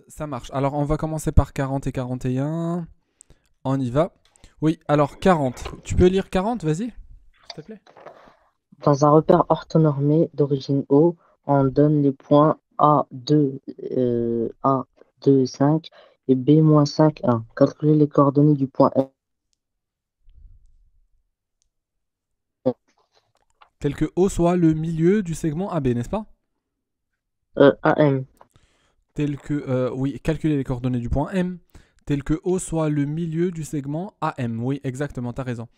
Ça marche. Alors, on va commencer par 40 et 41. On y va. Oui, alors 40. Tu peux lire 40, vas-y, s'il te plaît. Dans un repère orthonormé d'origine O, on donne les points A2, A2, 5 et B-5, 1. Calculer les coordonnées du point M. Tel que O soit le milieu du segment AB, n'est-ce pas? AM. Tel que, oui, calculer les coordonnées du point M. Tel que O soit le milieu du segment AM. Oui, exactement, t'as raison.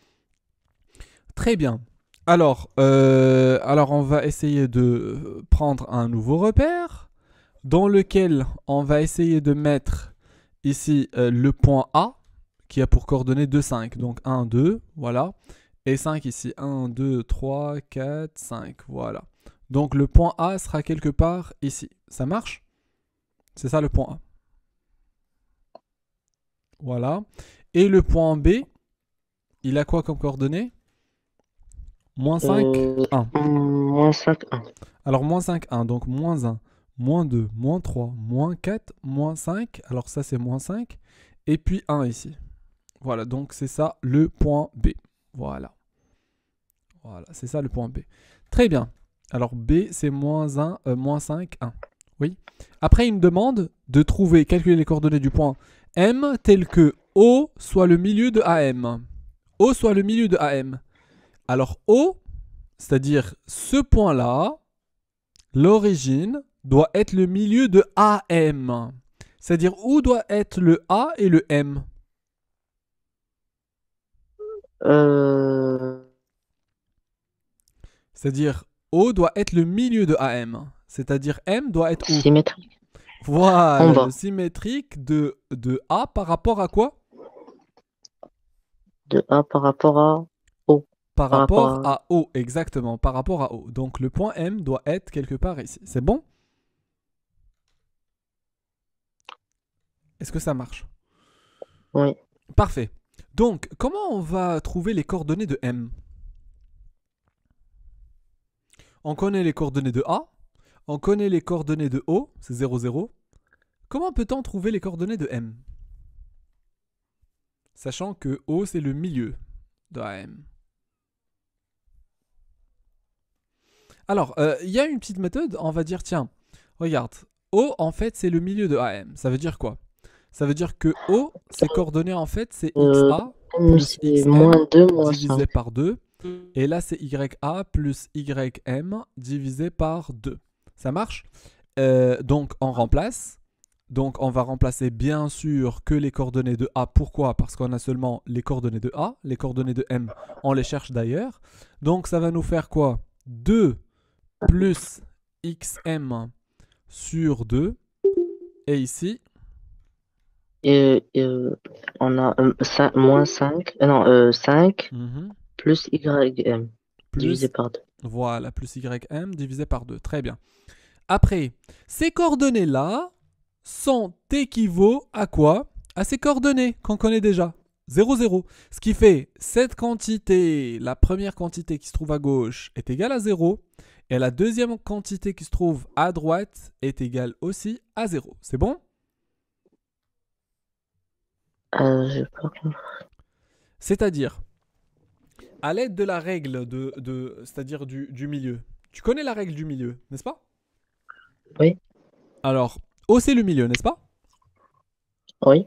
Très bien. Alors, on va essayer de prendre un nouveau repère dans lequel on va essayer de mettre ici le point A qui a pour coordonnées 2, 5. Donc 1, 2, voilà. Et 5 ici. 1, 2, 3, 4, 5. Voilà. Donc le point A sera quelque part ici. Ça marche? C'est ça le point A. Voilà. Et le point B, il a quoi comme coordonnées? Moins 5, 1. -5, 1. Alors moins 5, 1. Donc moins 1, moins 2, moins 3, moins 4, moins 5. Alors ça c'est moins 5. Et puis 1 ici. Voilà, donc c'est ça le point B. Voilà. Voilà, c'est ça le point B. Très bien. Alors B, c'est moins 1, moins 5, 1. Oui. Après, une demande de trouver, calculer les coordonnées du point M tel que O soit le milieu de AM. O soit le milieu de AM. Alors O, c'est-à-dire ce point-là, l'origine doit être le milieu de AM. C'est-à-dire où doit être le A et le M. Euh, C'est-à-dire O doit être le milieu de AM. C'est-à-dire M doit être où? Symétrique. En Voilà, le bas. symétrique de A par rapport à quoi? De A par rapport à O. Par Par rapport rapport à... à O, exactement, par rapport à O. Donc le point M doit être quelque part ici. C'est bon? Est-ce que ça marche? Oui. Parfait. Donc, comment on va trouver les coordonnées de M? On connaît les coordonnées de A, on connaît les coordonnées de O, c'est 0, 0. Comment peut-on trouver les coordonnées de M? Sachant que O, c'est le milieu de AM. Alors, il y a une petite méthode, on va dire, tiens, regarde, O, en fait, c'est le milieu de AM. Ça veut dire quoi? Ça veut dire que O, ses coordonnées, en fait, c'est Euh, XA M, plus c'est XM -2, divisé -5. par 2. Et là, c'est YA plus YM divisé par 2. Ça marche? Donc, on remplace. Donc, on va remplacer bien sûr que les coordonnées de A. Pourquoi? Parce qu'on a seulement les coordonnées de A. Les coordonnées de M, on les cherche d'ailleurs. Donc, ça va nous faire quoi? 2 plus XM sur 2. Et ici, Et on a -5, non, 5 mhm, plus YM divisé plus, par 2. voilà, plus YM divisé par 2. Très bien. Après, ces coordonnées-là sont équivaut à quoi? À ces coordonnées qu'on connaît déjà. 0, 0. Ce qui fait cette quantité, la première quantité qui se trouve à gauche est égale à 0. Et la deuxième quantité qui se trouve à droite est égale aussi à 0. C'est bon? J'ai pas compris. C'est-à-dire, à l'aide de la règle c'est-à-dire du milieu. Tu connais la règle du milieu, n'est-ce pas? Oui, Alors, O c'est le milieu, n'est-ce pas? oui,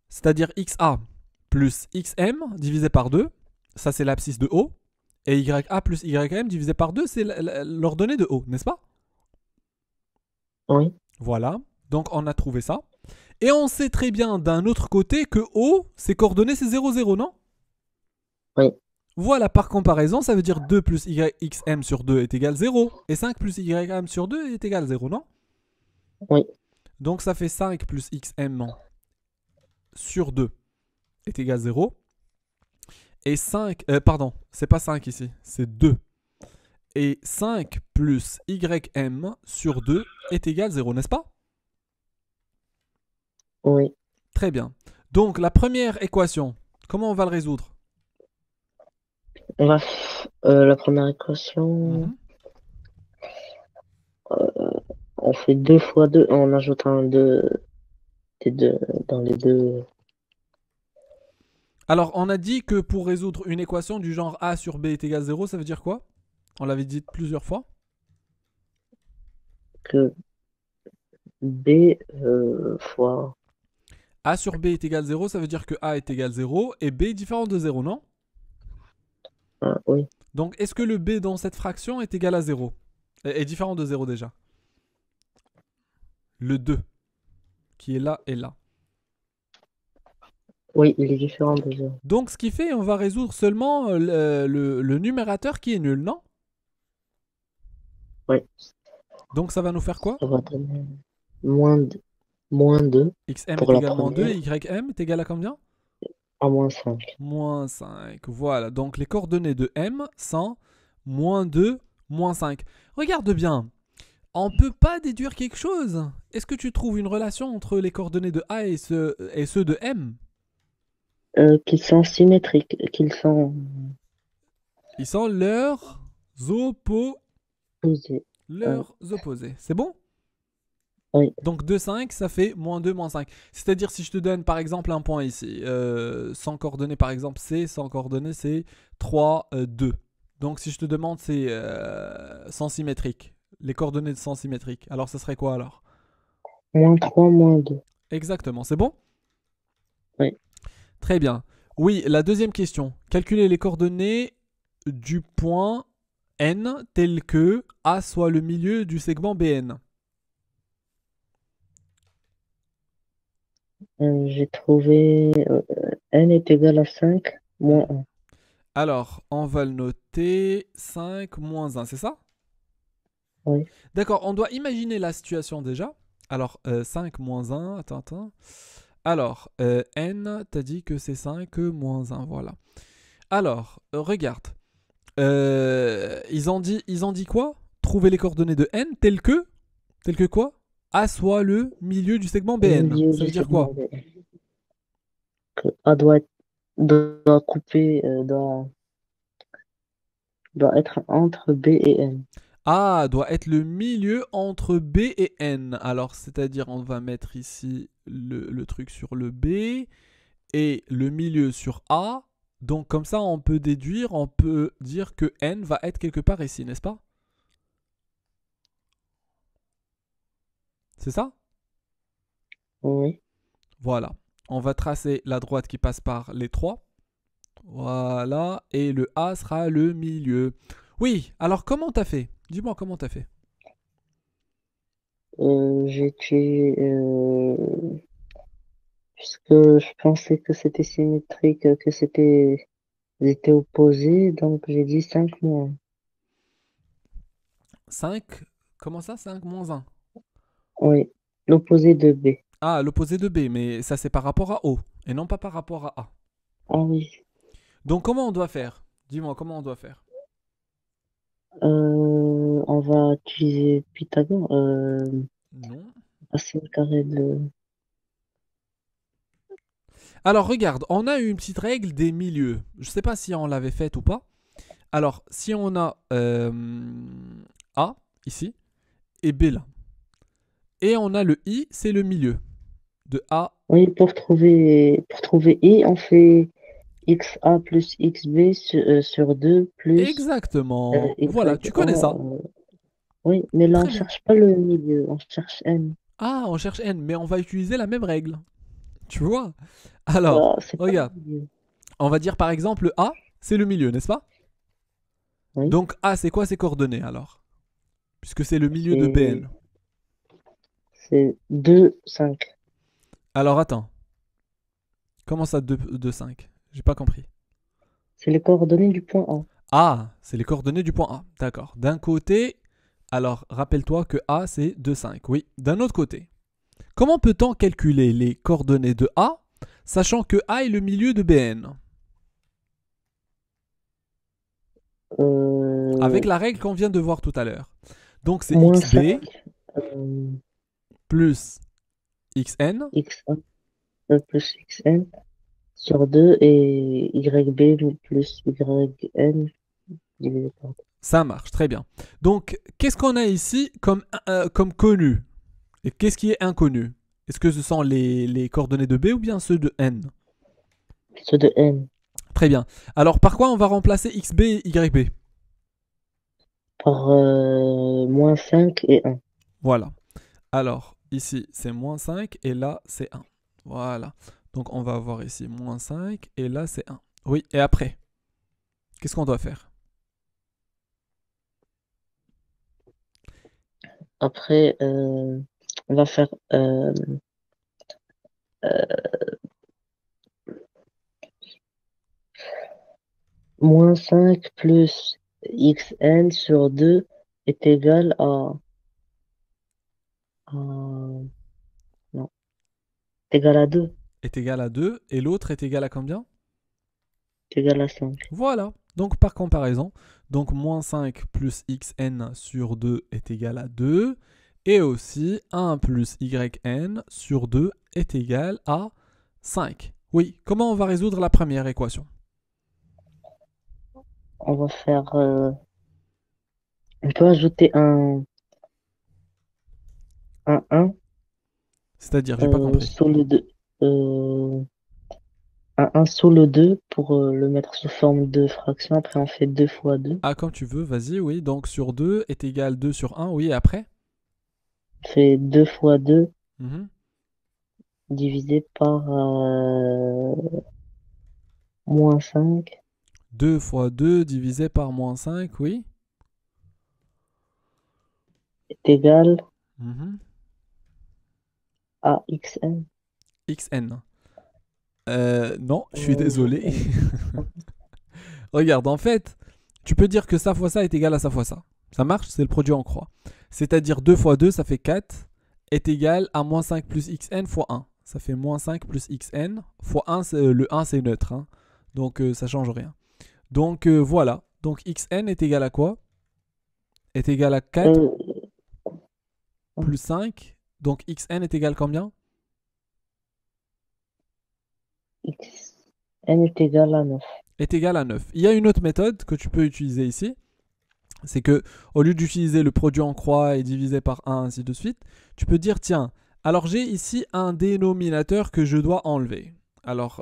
C'est-à-dire XA plus XM divisé par 2, ça c'est l'abscisse de O. Et YA plus YM divisé par 2, c'est l'ordonnée de O, n'est-ce pas? oui, Voilà, donc on a trouvé ça. Et on sait très bien d'un autre côté que O, ses coordonnées, c'est 0, 0, non? oui, Voilà, par comparaison, ça veut dire 2 plus YXM sur 2 est égal 0. Et 5 plus YM sur 2 est égal 0, non? oui. Donc ça fait 5 plus XM sur 2 est égal 0. Et 5, pardon, c'est pas 5 ici, c'est 2. Et 5 plus YM sur 2 est égal 0, n'est-ce pas? Oui. Très bien. Donc la première équation, comment on va le résoudre? La première équation, Mhm. euh, On fait 2 fois 2 en ajoutant des deux dans les deux. Alors, on a dit que pour résoudre une équation du genre A sur B est égal 0, ça veut dire quoi? On l'avait dit plusieurs fois. Que B fois. A sur B est égal 0, ça veut dire que A est égal 0 et B est différent de 0, non? Ah, oui, Donc, est-ce que le B dans cette fraction est égal à 0? Est différent de 0 déjà. Le 2, qui est là et là. oui, il est différent de 0. Donc, ce qui fait, on va résoudre seulement le numérateur qui est nul, non? Oui, Donc, ça va nous faire quoi? ça va donner moins 2 Xm est pour la égal à moins 2 première et Ym est égal à combien? à moins 5. Moins 5. Voilà, donc les coordonnées de M sont moins 2, moins 5. Regarde bien, on ne peut pas déduire quelque chose. Est-ce que tu trouves une relation entre les coordonnées de A et ceux de M? Qu'ils sont symétriques, qu'ils sont Ils sont opposés. Euh, leurs opposés. C'est bon? oui, Donc 2, 5, ça fait moins 2, moins 5. C'est-à-dire si je te donne par exemple un point ici, sans coordonnées par exemple C, sans coordonnées c'est 3, 2. Donc si je te demande c'est sens symétrique, les coordonnées de sens symétrique, alors ça serait quoi alors? moins 3 moins 2. Exactement, c'est bon? Oui, Très bien. Oui, la deuxième question. Calculer les coordonnées du point N tel que A soit le milieu du segment BN. j'ai trouvé n est égal à 5 moins 1. Alors, on va le noter 5 moins 1, c'est ça? Oui, D'accord, on doit imaginer la situation déjà. Alors, 5 moins 1, attends. Alors, n, t'as dit que c'est 5 moins 1, voilà. Alors, regarde. Ils ont dit quoi? Trouver les coordonnées de n tel que quoi? A soit le milieu du segment le BN. milieu Ça du veut dire quoi? segment B. Que A doit couper, doit être entre B et N. A doit être le milieu entre B et N. Alors, c'est-à-dire, on va mettre ici le truc sur le B et le milieu sur A. Donc, comme ça, on peut déduire, on peut dire que N va être quelque part ici, n'est-ce pas? C'est ça? Oui, Voilà. On va tracer la droite qui passe par les trois. Voilà. Et le A sera le milieu. Oui, alors comment t'as fait? Dis-moi comment t'as fait. j'ai tué, puisque je pensais que c'était symétrique, que ils étaient opposés, donc j'ai dit 5 moins. 5. Comment ça? 5 moins 1. Oui, l'opposé de B. Ah, l'opposé de B, mais ça c'est par rapport à O et non pas par rapport à A. Ah oui. Donc comment on doit faire? Dis-moi comment on doit faire. On va utiliser Pythagore. Non. Racine carrée de. Alors regarde, on a une petite règle des milieux. Je sais pas si on l'avait faite ou pas. Alors si on a A ici et B là. Et on a le I, c'est le milieu de A. Oui, pour trouver I, on fait XA plus XB sur 2 plus Exactement. Voilà, tu YA. connais ça. Oui, mais là, on Très bien. cherche pas le milieu, on cherche N. Ah, on cherche N, mais on va utiliser la même règle. Tu vois? Alors, Ah, c'est pas le regarde. milieu. On va dire par exemple A, c'est le milieu, n'est-ce pas? Oui, Donc A, c'est quoi ses coordonnées alors? Puisque c'est le milieu de c'est BN. c'est 2 5. Alors attends, comment ça 2, 5? J'ai pas compris. C'est les coordonnées du point A. A, c'est les coordonnées du point A. D'accord. D'un côté, alors rappelle-toi que A, c'est 2, 5. Oui. D'un autre côté, comment peut-on calculer les coordonnées de A, sachant que A est le milieu de BN? Euh, Avec la règle qu'on vient de voir tout à l'heure. Donc c'est moins XB 5 euh, plus XN. X1 plus XN sur 2 et YB plus YN divisé par 2. Ça marche, très bien. Donc, qu'est-ce qu'on a ici comme connu? Et qu'est-ce qui est inconnu? Est-ce que ce sont les coordonnées de B ou bien ceux de N? Ceux de n Très bien. Alors, par quoi on va remplacer XB et YB? par -5 et 1. Voilà. Alors, ici, c'est -5 et là, c'est 1. Voilà. Donc, on va avoir ici -5 et là, c'est 1. Oui, et après, qu'est-ce qu'on doit faire? Après, on va faire euh, -5 plus xn sur 2 est égal à- non, est égal à 2, Est égal à 2 et l'autre est égal à combien? est égal à 5. Voilà. Donc, par comparaison, donc -5 plus xn sur 2 est égal à 2. Et aussi, 1 plus yn sur 2 est égal à 5. Oui, comment on va résoudre la première équation? On va faire, on peut ajouter un 1 C'est-à-dire, j'ai pas compris. sous le 2, euh, un 1 sous le 2 pour le mettre sous forme de fraction. Après, on fait 2 fois 2. Ah, comme tu veux, vas-y, oui. Donc, sur 2 est égal 2 sur 1, oui, et après? On fait 2 fois 2 Mhm. divisé par -5 2 fois 2 divisé par -5, oui. est égal Mhm. à xn. Xn. Non, je suis Euh, désolé. Regarde, en fait, tu peux dire que ça fois ça est égal à ça fois ça. Ça marche, c'est le produit en croix. C'est-à-dire 2 fois 2, ça fait 4, est égal à -5 plus xn fois 1. Ça fait -5 plus xn fois 1, le 1 c'est neutre, hein. Donc ça change rien. Donc voilà, donc xn est égal à quoi? Est égal à 4 euh, plus 5. Donc xn est égal à combien? xn est égal à 9. Est égal à 9. Il y a une autre méthode que tu peux utiliser ici. C'est que au lieu d'utiliser le produit en croix et diviser par 1, ainsi de suite, tu peux dire, tiens, alors j'ai ici un dénominateur que je dois enlever. Alors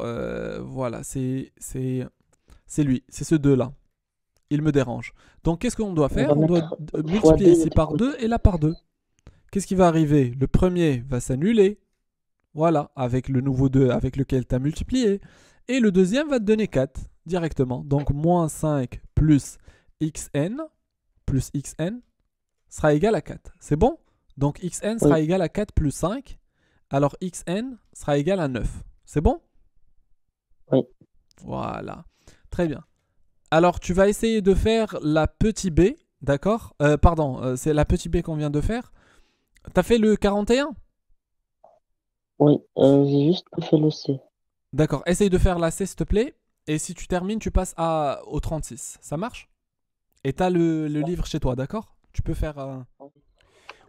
voilà, c'est lui, c'est ce deux-là. Il me dérange. Donc qu'est-ce qu'on doit On va faire? On doit mettre fois multiplier 2 ici l'autre par côté. 2 et là par 2. Qu'est-ce qui va arriver? Le premier va s'annuler. Voilà, avec le nouveau 2 avec lequel tu as multiplié. Et le deuxième va te donner 4 directement. Donc -5 plus xn sera égal à 4. C'est bon? Donc xn sera Oui, égal à 4 plus 5. Alors xn sera égal à 9. C'est bon? oui. Voilà. Très bien. Alors tu vas essayer de faire la petite b, d'accord? Pardon, c'est la petite b qu'on vient de faire. T'as fait le 41? Oui, j'ai juste pas fait le C. D'accord. Essaye de faire la c s'il te plaît. Et si tu termines, tu passes au 36. Ça marche? Et t'as le livre chez toi, d'accord? Tu peux faire...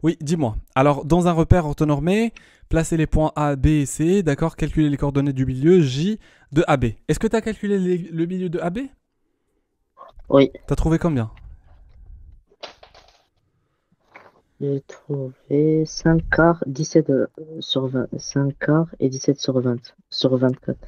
Oui, dis-moi. Alors, dans un repère orthonormé, placez les points A, B et C, d'accord? Calculez les coordonnées du milieu J de AB. Est-ce que tu as calculé le milieu de AB? Oui, T'as trouvé combien? j'ai trouvé 5 quarts, 17 sur 20. 5 quarts et 17 sur 20, sur 24.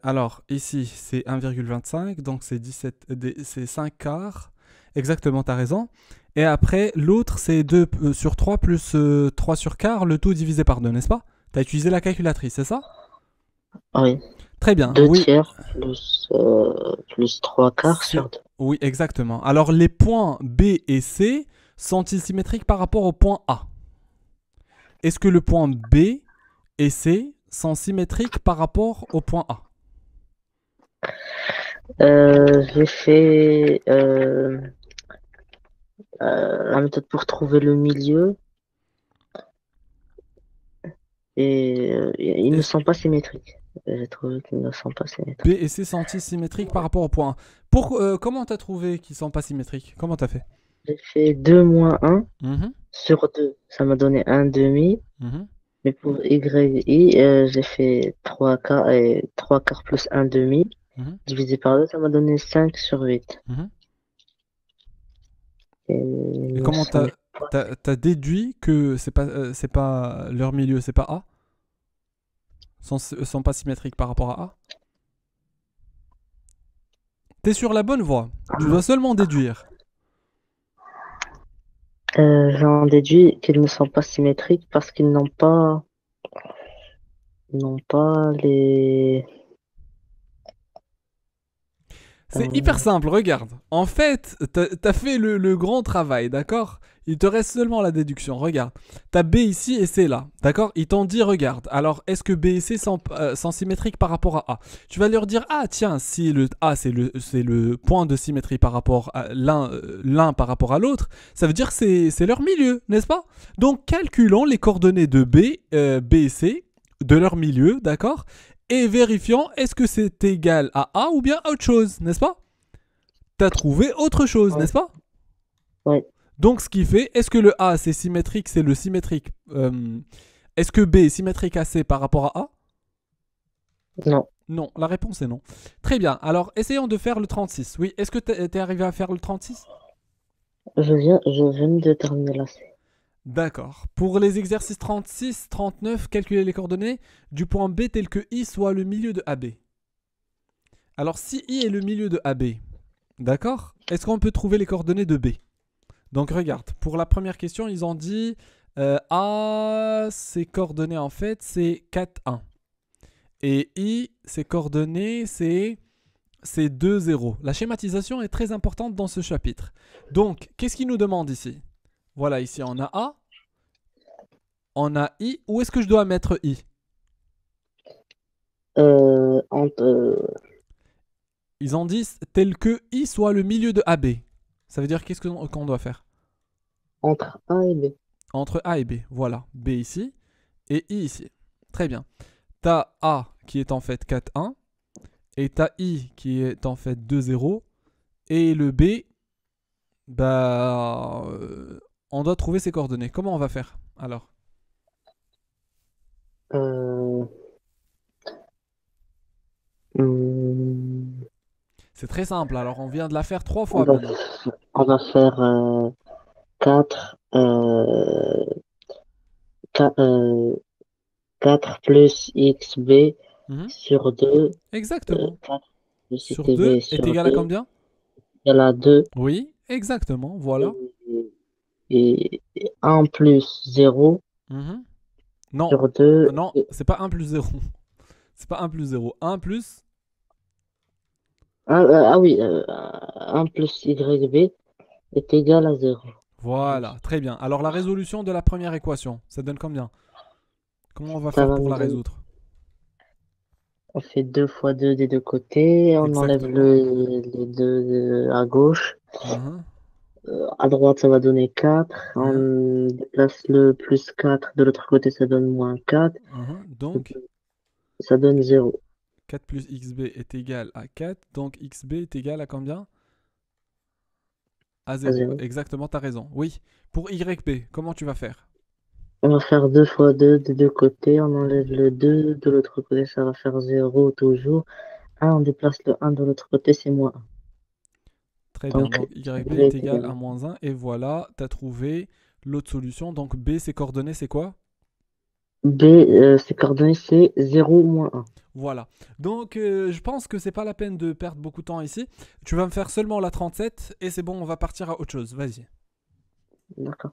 Alors, ici, c'est 1,25, donc c'est 17, c'est 5 quarts. Exactement, t'as raison. Et après, l'autre, c'est 2 sur 3 plus 3 sur quart, le tout divisé par 2, n'est-ce pas? T'as utilisé la calculatrice, c'est ça? Oui, Très bien, 2 oui. tiers plus 3 quarts C'est... sur 2. Oui, exactement. Alors, les points B et C sont-ils symétriques par rapport au point A? Est-ce que le point B et C sont symétriques par rapport au point A? J'ai fait la méthode pour trouver le milieu et ils ne Est-ce sont pas symétriques. J'ai trouvé qu'ils ne sont pas B symétriques. et C sont-ils symétriques par rapport au point A? Comment t'as trouvé qu'ils sont pas symétriques? Comment t'as fait? J'ai fait 2 moins 1 Mhm, sur 2. Ça m'a donné un demi. mhm, Mais pour Y, I, j'ai fait 3 quarts et 3 quarts plus un demi. mhm, Divisé par 2, ça m'a donné 5 sur 8. mhm. Et me comment semble. t'as déduit que c'est pas leur milieu, c'est pas A? Sont pas symétriques par rapport à A? T'es sur la bonne voie. Tu dois seulement déduire. J'en déduis qu'ils ne sont pas symétriques parce qu'ils n'ont pas les. C'est hyper euh, simple, regarde. En fait, t'as fait le grand travail, d'accord? Il te reste seulement la déduction, regarde. T'as B ici et C là, d'accord? Ils t'ont dit, regarde, alors est-ce que B et C sont symétriques par rapport à A? Tu vas leur dire, ah tiens, si le A c'est le point de symétrie par rapport à l'un par rapport à l'autre, ça veut dire que c'est leur milieu, n'est-ce pas? Donc calculons les coordonnées de B et C, de leur milieu, d'accord? Et vérifiant est-ce que c'est égal à A ou bien à autre chose, n'est-ce pas? T'as trouvé autre chose, ouais, n'est-ce pas? ouais, Donc ce qui fait, est-ce que le A c'est symétrique, c'est le symétrique est-ce que B est symétrique à C par rapport à A? non. Non, la réponse est non. Très bien, alors essayons de faire le 36. Oui, est-ce que t'es arrivé à faire le 36? Je viens de terminer la série. D'accord. Pour les exercices 36, 39, calculez les coordonnées du point B tel que I soit le milieu de AB. Alors si I est le milieu de AB, d'accord? Est-ce qu'on peut trouver les coordonnées de B? Donc regarde, pour la première question, ils ont dit A, ses coordonnées en fait, c'est 4, 1. Et I, ses coordonnées, c'est 2, 0. La schématisation est très importante dans ce chapitre. Donc, qu'est-ce qu'il nous demande ici? Voilà, ici on a A, on a I. Où est-ce que je dois mettre I? Entre, Ils ont dit tel que I soit le milieu de AB. Ça veut dire qu'est-ce qu'on doit faire? entre A et B. Entre A et B. Voilà, B ici et I ici. Très bien. T'as A qui est en fait 4, 1. Et t'as I qui est en fait 2, 0. Et le B, bah, on doit trouver ses coordonnées. Comment on va faire alors? Euh, hum, C'est très simple. Alors on vient de la faire 3 on fois va, maintenant. on va faire 4, 4 plus XB Mhm. sur 2, Exactement. 4 plus Sur 2 XB est sur égal à 2, combien? égale à 2, Oui, exactement. Voilà. et 1 plus 0 Mhm. Non, sur 2, non, c'est pas 1 plus 0. C'est pas 1 plus 0. 1 plus. ah oui, 1 plus YB est égal à 0. Voilà, très bien. Alors la résolution de la première équation, ça donne combien? Comment on va Ça faire va pour me la donner, résoudre? on fait 2 fois 2 des deux côtés, on enlève Exactement. les deux à gauche. Mhm. À droite, ça va donner 4. Mhm. On déplace le plus 4 de l'autre côté, ça donne moins 4. Mhm. Donc, Ça donne 0 4 plus xb est égal à 4. Donc, xb est égal à combien? À à 0. 0. Exactement, tu as raison. Oui. Pour yb, comment tu vas faire? On va faire 2 fois 2 des deux côtés. On Mhm. enlève le 2 de l'autre côté, ça va faire 0 toujours. 1, on déplace le 1 de l'autre côté, c'est moins 1. Très bien. Donc, Donc, yb B est est égal égal à à moins 1. Et voilà, tu as trouvé l'autre solution. Donc, b, ses coordonnées, c'est quoi? B, ses coordonnées, c'est 0, moins 1. Voilà. Donc, je pense que c'est pas la peine de perdre beaucoup de temps ici. Tu vas me faire seulement la 37 et c'est bon, on va partir à autre chose. Vas-y. D'accord.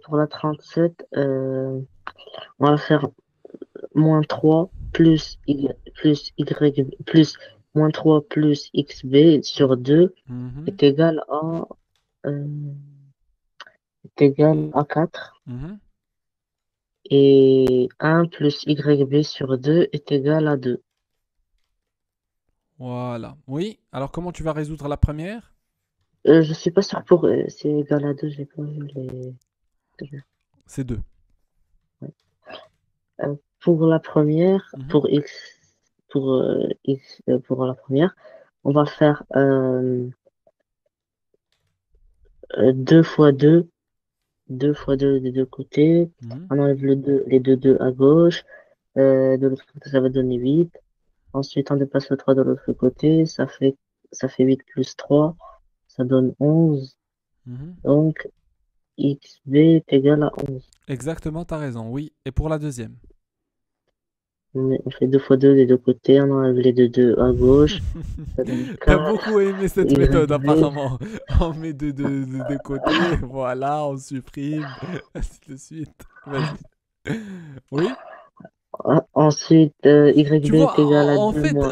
Pour la 37, on va faire moins 3 plus moins 3 plus XB sur 2 Mhm. est égal à, euh, est égal à 4. Mhm. Et 1 plus YB sur 2 est égal à 2. Voilà. Oui. Alors, comment tu vas résoudre la première? Je suis pas sûr pour c'est égal à 2, j'ai pas vu les. C'est 2. Ouais. Pour la première, Mhm. pour la première, on va faire 2 fois 2, 2 fois 2 des deux côtés. Mhm. On enlève les deux à gauche. De l'autre côté, ça va donner 8. Ensuite, on dépasse le 3 de l'autre côté. Ça fait 8 plus 3. Ça donne 11. Mhm. Donc, XB est égal à 11. Exactement, t'as raison, oui. Et pour la deuxième? On fait 2 fois 2 des deux côtés, on enlève les deux à gauche, ça donne T'as 4. beaucoup aimé cette méthode YB, apparemment. On met de côté, voilà, on supprime, ainsi de suite. Vas-y. Oui? ensuite, Tu YB est vois, égal à en 2 fait, moins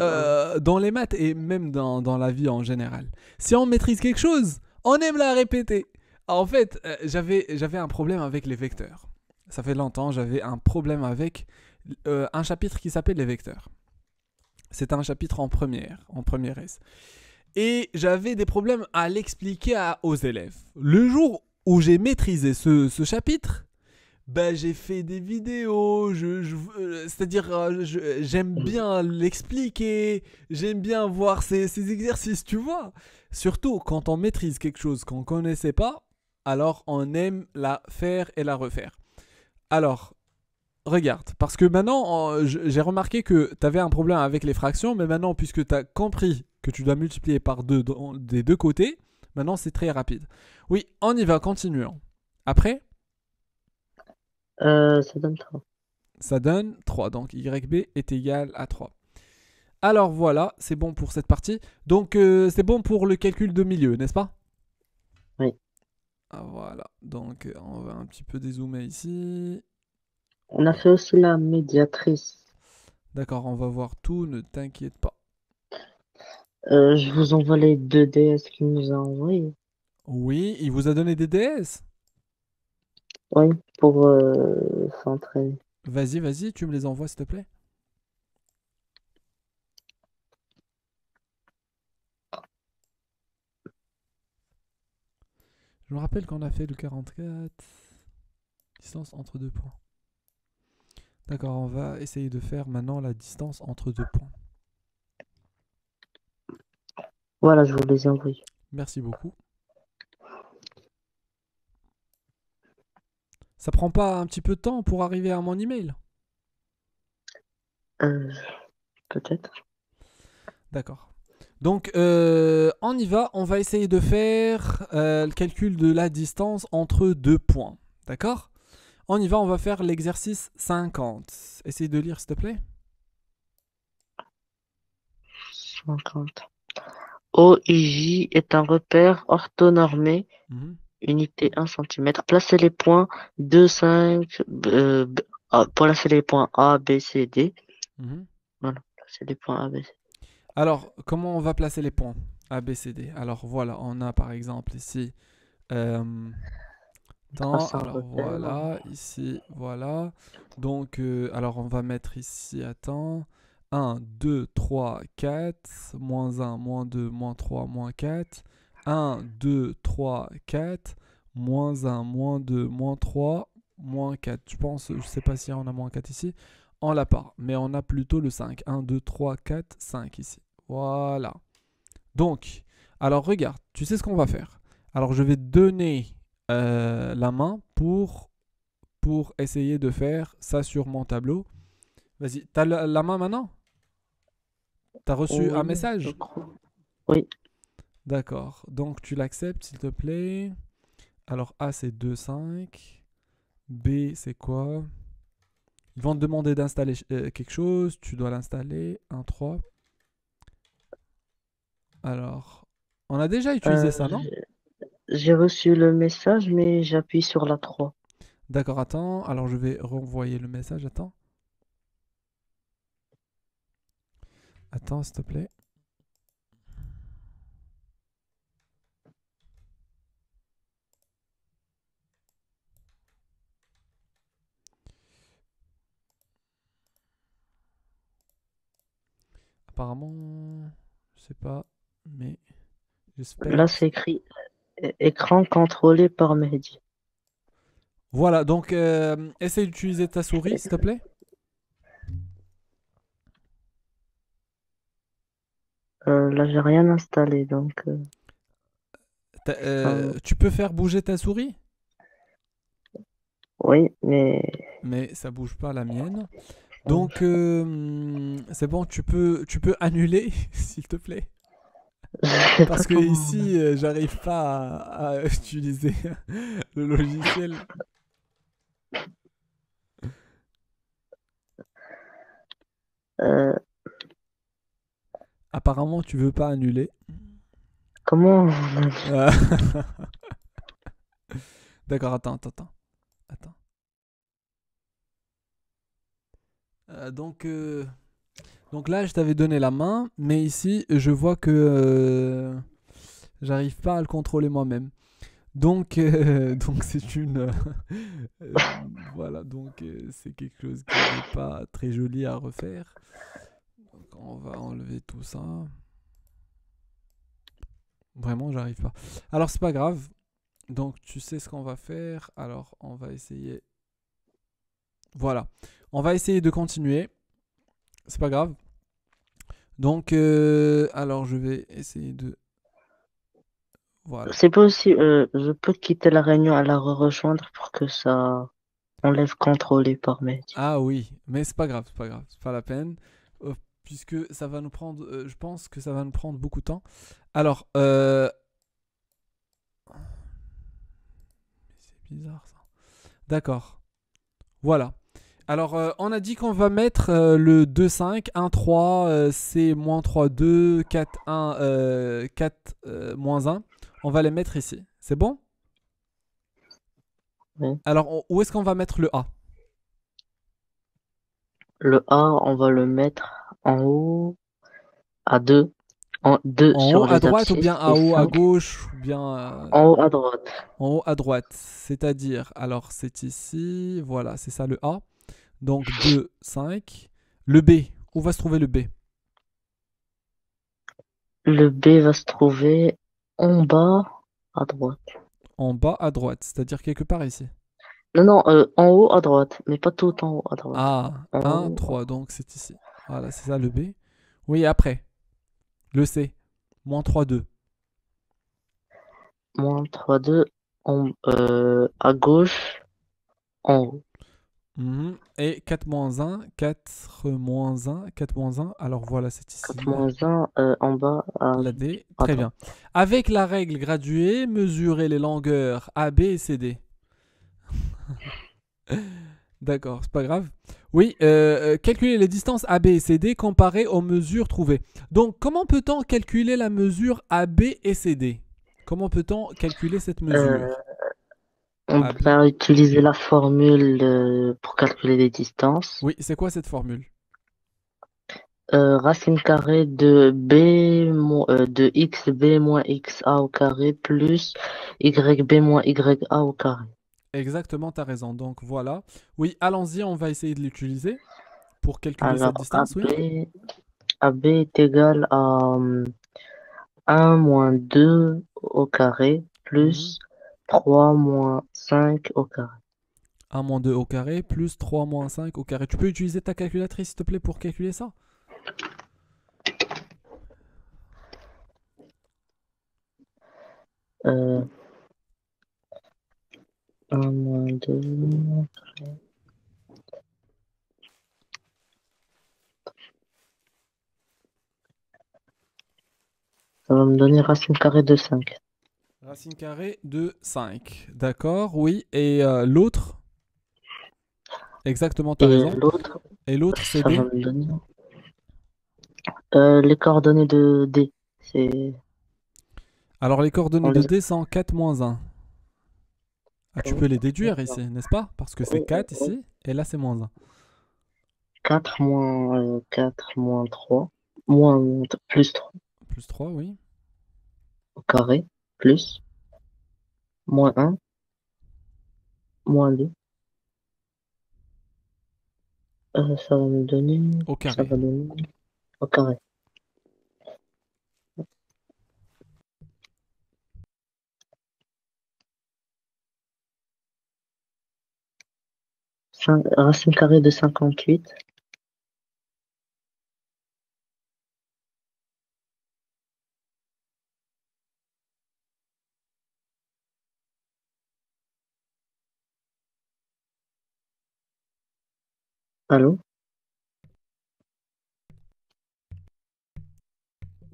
1. dans les maths et même dans la vie en général, si on maîtrise quelque chose, on aime la répéter. En fait, j'avais un problème avec les vecteurs. Ça fait longtemps, j'avais un problème avec un chapitre qui s'appelle les vecteurs. C'était un chapitre en première S. Et j'avais des problèmes à l'expliquer aux élèves. Le jour où j'ai maîtrisé ce chapitre, ben, j'ai fait des vidéos, c'est-à-dire j'aime bien l'expliquer, j'aime bien voir ces exercices, tu vois. Surtout quand on maîtrise quelque chose qu'on ne connaissait pas, alors on aime la faire et la refaire. Alors, regarde, parce que maintenant, j'ai remarqué que tu avais un problème avec les fractions, mais maintenant, puisque tu as compris que tu dois multiplier par 2 des deux côtés, maintenant c'est très rapide. Oui, on y va, continuons. Après, Ça donne 3. ça donne 3, donc YB est égal à 3. Alors voilà, c'est bon pour cette partie. Donc c'est bon pour le calcul de milieu, n'est-ce pas? Oui. Ah, voilà, donc on va un petit peu dézoomer ici. On a fait aussi la médiatrice. D'accord, on va voir tout, ne t'inquiète pas. Je vous envoie les 2 DS qu'il nous a envoyés. Oui, il vous a donné des DS? Oui, pour s'entraîner. Vas-y, vas-y, tu me les envoies s'il te plaît. Je me rappelle qu'on a fait le 44. Distance entre deux points. D'accord, on va essayer de faire maintenant la distance entre deux points. Voilà, je vous les ai envoyés. Merci beaucoup. Ça prend pas un petit peu de temps pour arriver à mon email? Euh, Peut-être. D'accord. Donc, on y va. On va essayer de faire le calcul de la distance entre deux points. D'accord? On y va, on va faire l'exercice 50. Essaye de lire, s'il te plaît. 50. OIJ est un repère orthonormé, Mhm, unité 1 cm. Placez les points 2, 5, placez les points A, B, C, D. mhm. Voilà, placez les points A, B, C. Alors, comment on va placer les points? A, B, C, D. Alors, voilà, on a par exemple ici euh, temps. Trace un Alors, repère. voilà, ici, voilà. Donc, alors, on va mettre ici, attends. 1, 2, 3, 4. Moins 1, moins 2, moins 3, moins 4. 1, 2, 3, 4. Moins 1, moins 2, moins 3, moins 4. Je pense, je sais pas si on a moins 4 ici. On l'a pas, mais on a plutôt le 5. 1, 2, 3, 4, 5 ici. Voilà. Donc, alors regarde, tu sais ce qu'on va faire. Alors, je vais te donner la main pour essayer de faire ça sur mon tableau. Vas-y, t'as la main maintenant? T'as reçu un Oui, je message? crois. Oui, D'accord. Donc, tu l'acceptes, s'il te plaît. Alors, A, c'est 2, 5. B, c'est quoi? Ils vont te demander d'installer quelque chose. Tu dois l'installer. 1, 3. Alors, on a déjà utilisé euh, ça, non? j'ai reçu le message, mais j'appuie sur la 3. D'accord, attends. Alors, je vais renvoyer le message. Attends. Attends, s'il te plaît. Apparemment, je sais pas, mais j'espère. Là, c'est écrit écran contrôlé par Mehdi. Voilà, donc essaye d'utiliser ta souris, s'il te plaît. Là, j'ai rien installé, donc Tu peux faire bouger ta souris, oui, mais mais ça bouge pas la mienne. euh, Donc c'est bon, tu peux annuler, s'il te plaît. Je sais pas Parce que comment. ici, j'arrive pas à utiliser le logiciel. Euh, Apparemment, tu veux pas annuler. comment? Euh, D'accord, attends. Donc, donc là, je t'avais donné la main, mais ici, je vois que j'arrive pas à le contrôler moi-même. Donc, donc c'est une, euh, voilà, donc c'est quelque chose qui n'est pas très joli à refaire. Donc, on va enlever tout ça. Vraiment, j'arrive pas. Alors, c'est pas grave. Donc, tu sais ce qu'on va faire. Alors, on va essayer. Voilà. On va essayer de continuer. C'est pas grave. Donc, alors, je vais essayer de. Voilà. C'est pas aussi, je peux quitter la réunion et la rejoindre pour que ça enlève contrôler par mail. Ah oui, mais c'est pas grave, c'est pas la peine. Puisque ça va nous prendre. Je pense que ça va nous prendre beaucoup de temps. Alors, c'est bizarre ça. D'accord. Voilà. Alors, on a dit qu'on va mettre le 2, 5, 1, 3, C, moins 3, 2, 4, 1, 4, moins 1. On va les mettre ici. C'est bon? Oui. Alors, où est-ce qu'on va mettre le A? Le A, on va le mettre en haut à 2, en 2 En haut sur à les droite ou bien abscisses en et haut à 5 gauche ou bien en haut à droite. en haut à droite? C'est-à-dire, alors c'est ici, voilà, c'est ça le A. Donc 2, 5. Le B, où va se trouver le B? Le B va se trouver en bas à droite. En bas à droite, c'est-à-dire quelque part ici. Non, non, en haut à droite, mais pas tout en haut à droite. Ah, En 1, haut, 3, donc c'est ici. Voilà, c'est ça le B. Oui, après, le C, moins 3, 2. moins 3, 2, à gauche, en haut. Mhm. Et 4 moins 1, 4 moins 1, 4 moins 1. Alors voilà, c'est 4 ici moins 1, en bas la D. à Très droite. bien. Avec la règle graduée, mesurez les longueurs AB et CD. D'accord, c'est pas grave. Oui, calculer les distances AB et CD comparées aux mesures trouvées. Donc, comment peut-on calculer la mesure AB et CD? Comment peut-on calculer cette Euh, mesure? on AB. va utiliser la formule pour calculer les distances. Oui, c'est quoi cette formule? Racine carrée de xb moins xa au carré plus yb moins ya au carré. Exactement, tu as raison. Donc, voilà. Oui, allons-y, on va essayer de l'utiliser pour calculer cette Alors, distance, oui. AB est égal à 1 moins 2 au carré Mhm. plus 3 moins 5 au carré. 1 moins 2 au carré plus 3 moins 5 au carré. Tu peux utiliser ta calculatrice, s'il te plaît, pour calculer ça? Euh, 1 moins 2, ça va me donner racine carrée de 5. Racine carrée de 5. D'accord, oui. Et l'autre? Exactement, tu as Et raison. l'autre, Et l'autre, c'est ça va D. me donner les coordonnées de D. C'est, Alors, les coordonnées on de les D sont 4 moins 1. Ah, tu peux les déduire a. ici, n'est-ce pas? Parce que c'est 4 ici, et là, c'est moins 1. 4 moins 4 moins 3 moins plus 3 Plus 3, oui. au carré, plus, moins un moins 2 ça va me donner, Au ça carré. va donner au carré. 5 racine carrée de 58. Allô?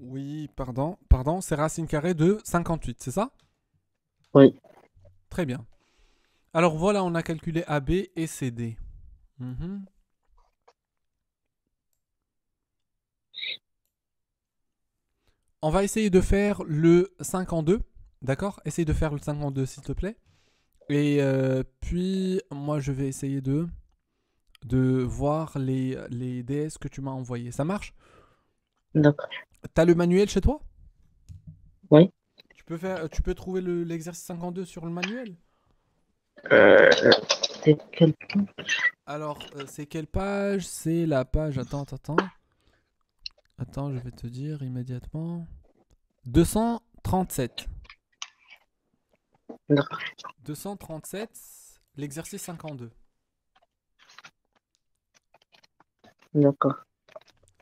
Oui, pardon, c'est racine carrée de 58, c'est ça? Oui, Très bien. Alors voilà, on a calculé AB et CD. Mhm. On va essayer de faire le 5 en 2. D'accord? Essaye de faire le 5 en 2, s'il te plaît. Et puis, moi, je vais essayer de voir les DS que tu m'as envoyés. Ça marche? d'accord. T'as le manuel chez toi? Oui. Tu peux trouver l'exercice 52 sur le manuel? Euh, c'est quel point? Alors, c'est quelle page? C'est la page. Attends. Attends, je vais te dire immédiatement. 237. D'accord. 237, l'exercice 52. D'accord.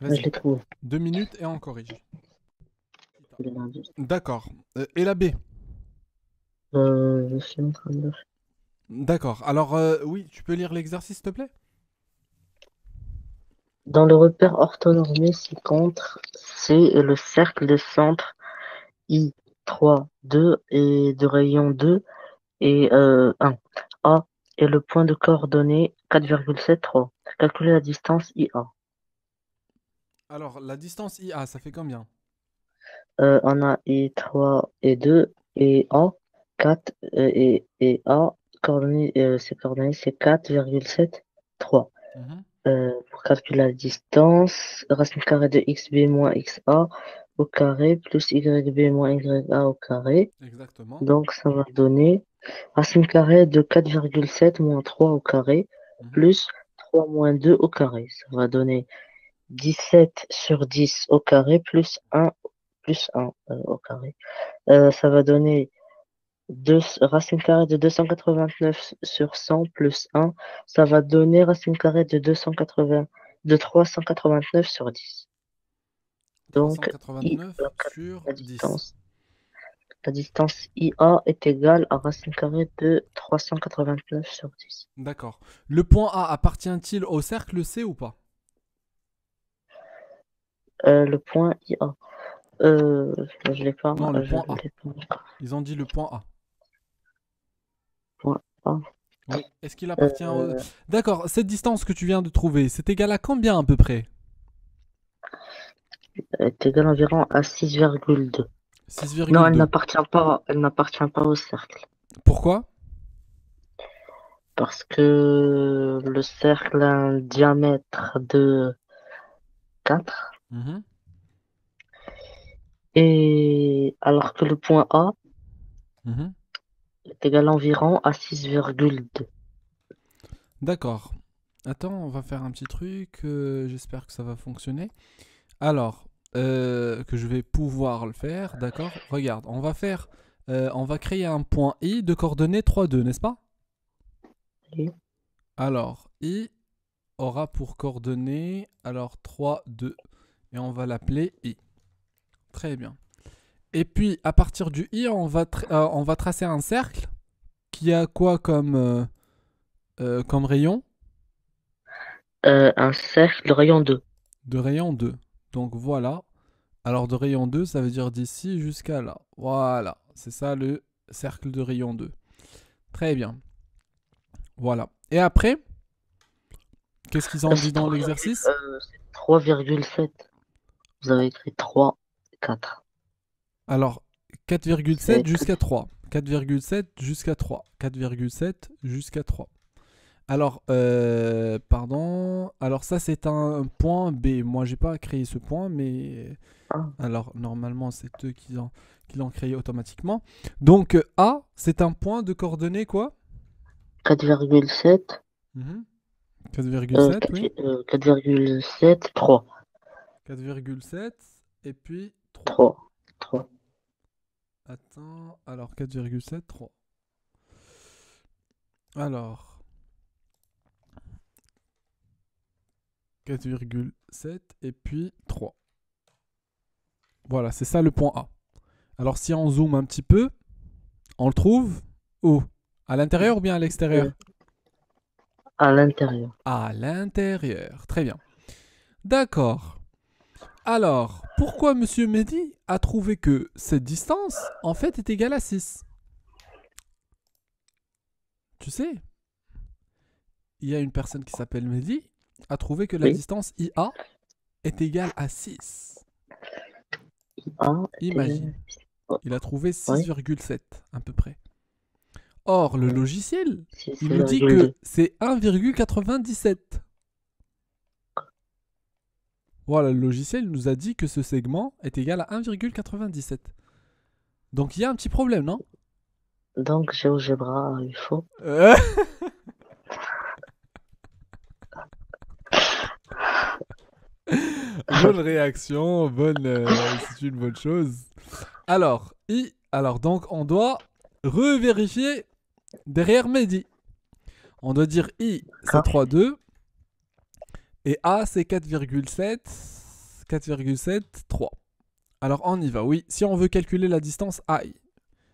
Je Vas-y, l'ai trouvé. 2 minutes et on corrige. Je l'ai rendu. D'accord. Et la B? Je suis en train de... D'accord. Alors, oui, tu peux lire l'exercice, s'il te plaît? Dans le repère orthonormé ci-contre, C est le cercle de centre I 3 2 et de rayon 2 et 1. A est le point de coordonnées 4,73. Calculez la distance IA. Alors, la distance IA, ça fait combien? On a I 3 et 2 et A 4 et A coordonnées c'est 4,73. Mhm. Pour calculer la distance, racine carrée de xb moins xa au carré plus yb moins ya au carré. Exactement. Donc ça va donner racine carrée de 4,7 moins 3 au carré Mhm. plus 3 moins 2 au carré. Ça va donner 17 sur 10 au carré plus un au carré. Ça va donner racine carrée de 289 sur 100 plus un. Ça va donner racine carrée de 389 sur 10. Donc, la, 389 sur la 10. distance, la distance IA est égale à racine carrée de 389 sur 10. D'accord. Le point A appartient-il au cercle C ou pas? Le point IA. Euh, je l'ai pas, Non, le je point A. l'ai pas encore. Ils ont dit le point A. Point A. Oui. Est-ce qu'il appartient au... Euh, D'accord, cette distance que tu viens de trouver, c'est égal à combien à peu près? est égale environ à 6,2. Non, 6,2. elle n'appartient pas au cercle. Pourquoi? Parce que le cercle a un diamètre de 4 Mhm. et alors que le point A Mhm. est égal environ à 6,2. D'accord. Attends, on va faire un petit truc. J'espère que ça va fonctionner. Alors, que je vais pouvoir le faire, d'accord? Regarde, on va créer un point I de coordonnées 3, 2, n'est-ce pas? Et, Alors, I aura pour coordonnées, alors 3, 2, et on va l'appeler I. Très bien. Et puis, à partir du I, on va tracer un cercle qui a quoi comme rayon? un cercle de rayon 2. De rayon 2. Donc voilà. Alors de rayon 2, ça veut dire d'ici jusqu'à là. Voilà. C'est ça le cercle de rayon 2. Très bien. Voilà. Et après, qu'est-ce qu'ils ont dit C'est dans l'exercice? 3,7. Vous avez écrit 3, 4. Alors, 4,7 C'est jusqu'à 3. 4,7 jusqu'à 3. 4,7 jusqu'à 3. Alors, pardon. Alors ça, c'est un point B. Moi, j'ai pas créé ce point, mais... ah, Alors, normalement, c'est eux qui l'ont créé automatiquement. Donc, A, c'est un point de coordonnées quoi? 4,7. Mhm. 4,7, oui. 4,7, 3. 4,7 et puis 3. 3. 3. Attends, alors 4,7, 3. Alors, 4,7 et puis 3. Voilà, c'est ça le point A. Alors, si on zoome un petit peu, on le trouve où? À l'intérieur ou bien à Euh, l'extérieur? à l'intérieur. À l'intérieur. Très bien. D'accord. Alors, pourquoi Monsieur Mehdi a trouvé que cette distance, en fait, est égale à 6? Tu sais, il y a une personne qui s'appelle Mehdi, a trouvé que la Oui. distance IA est égale à 6. Ah, Imagine, oh, il a trouvé oui. 6,7 à peu près. Or, le logiciel, il nous dit que 6,2. c'est 1,97. Voilà, le logiciel nous a dit que ce segment est égal à 1,97. Donc il y a un petit problème, non? Donc, GeoGebra, il faut. Euh, Bonne réaction, c'est une bonne chose. Alors donc on doit revérifier derrière Mehdi. On doit dire I c'est D'accord. 3,2 et A c'est 4,7, 3. Alors on y va, oui. Si on veut calculer la distance AI,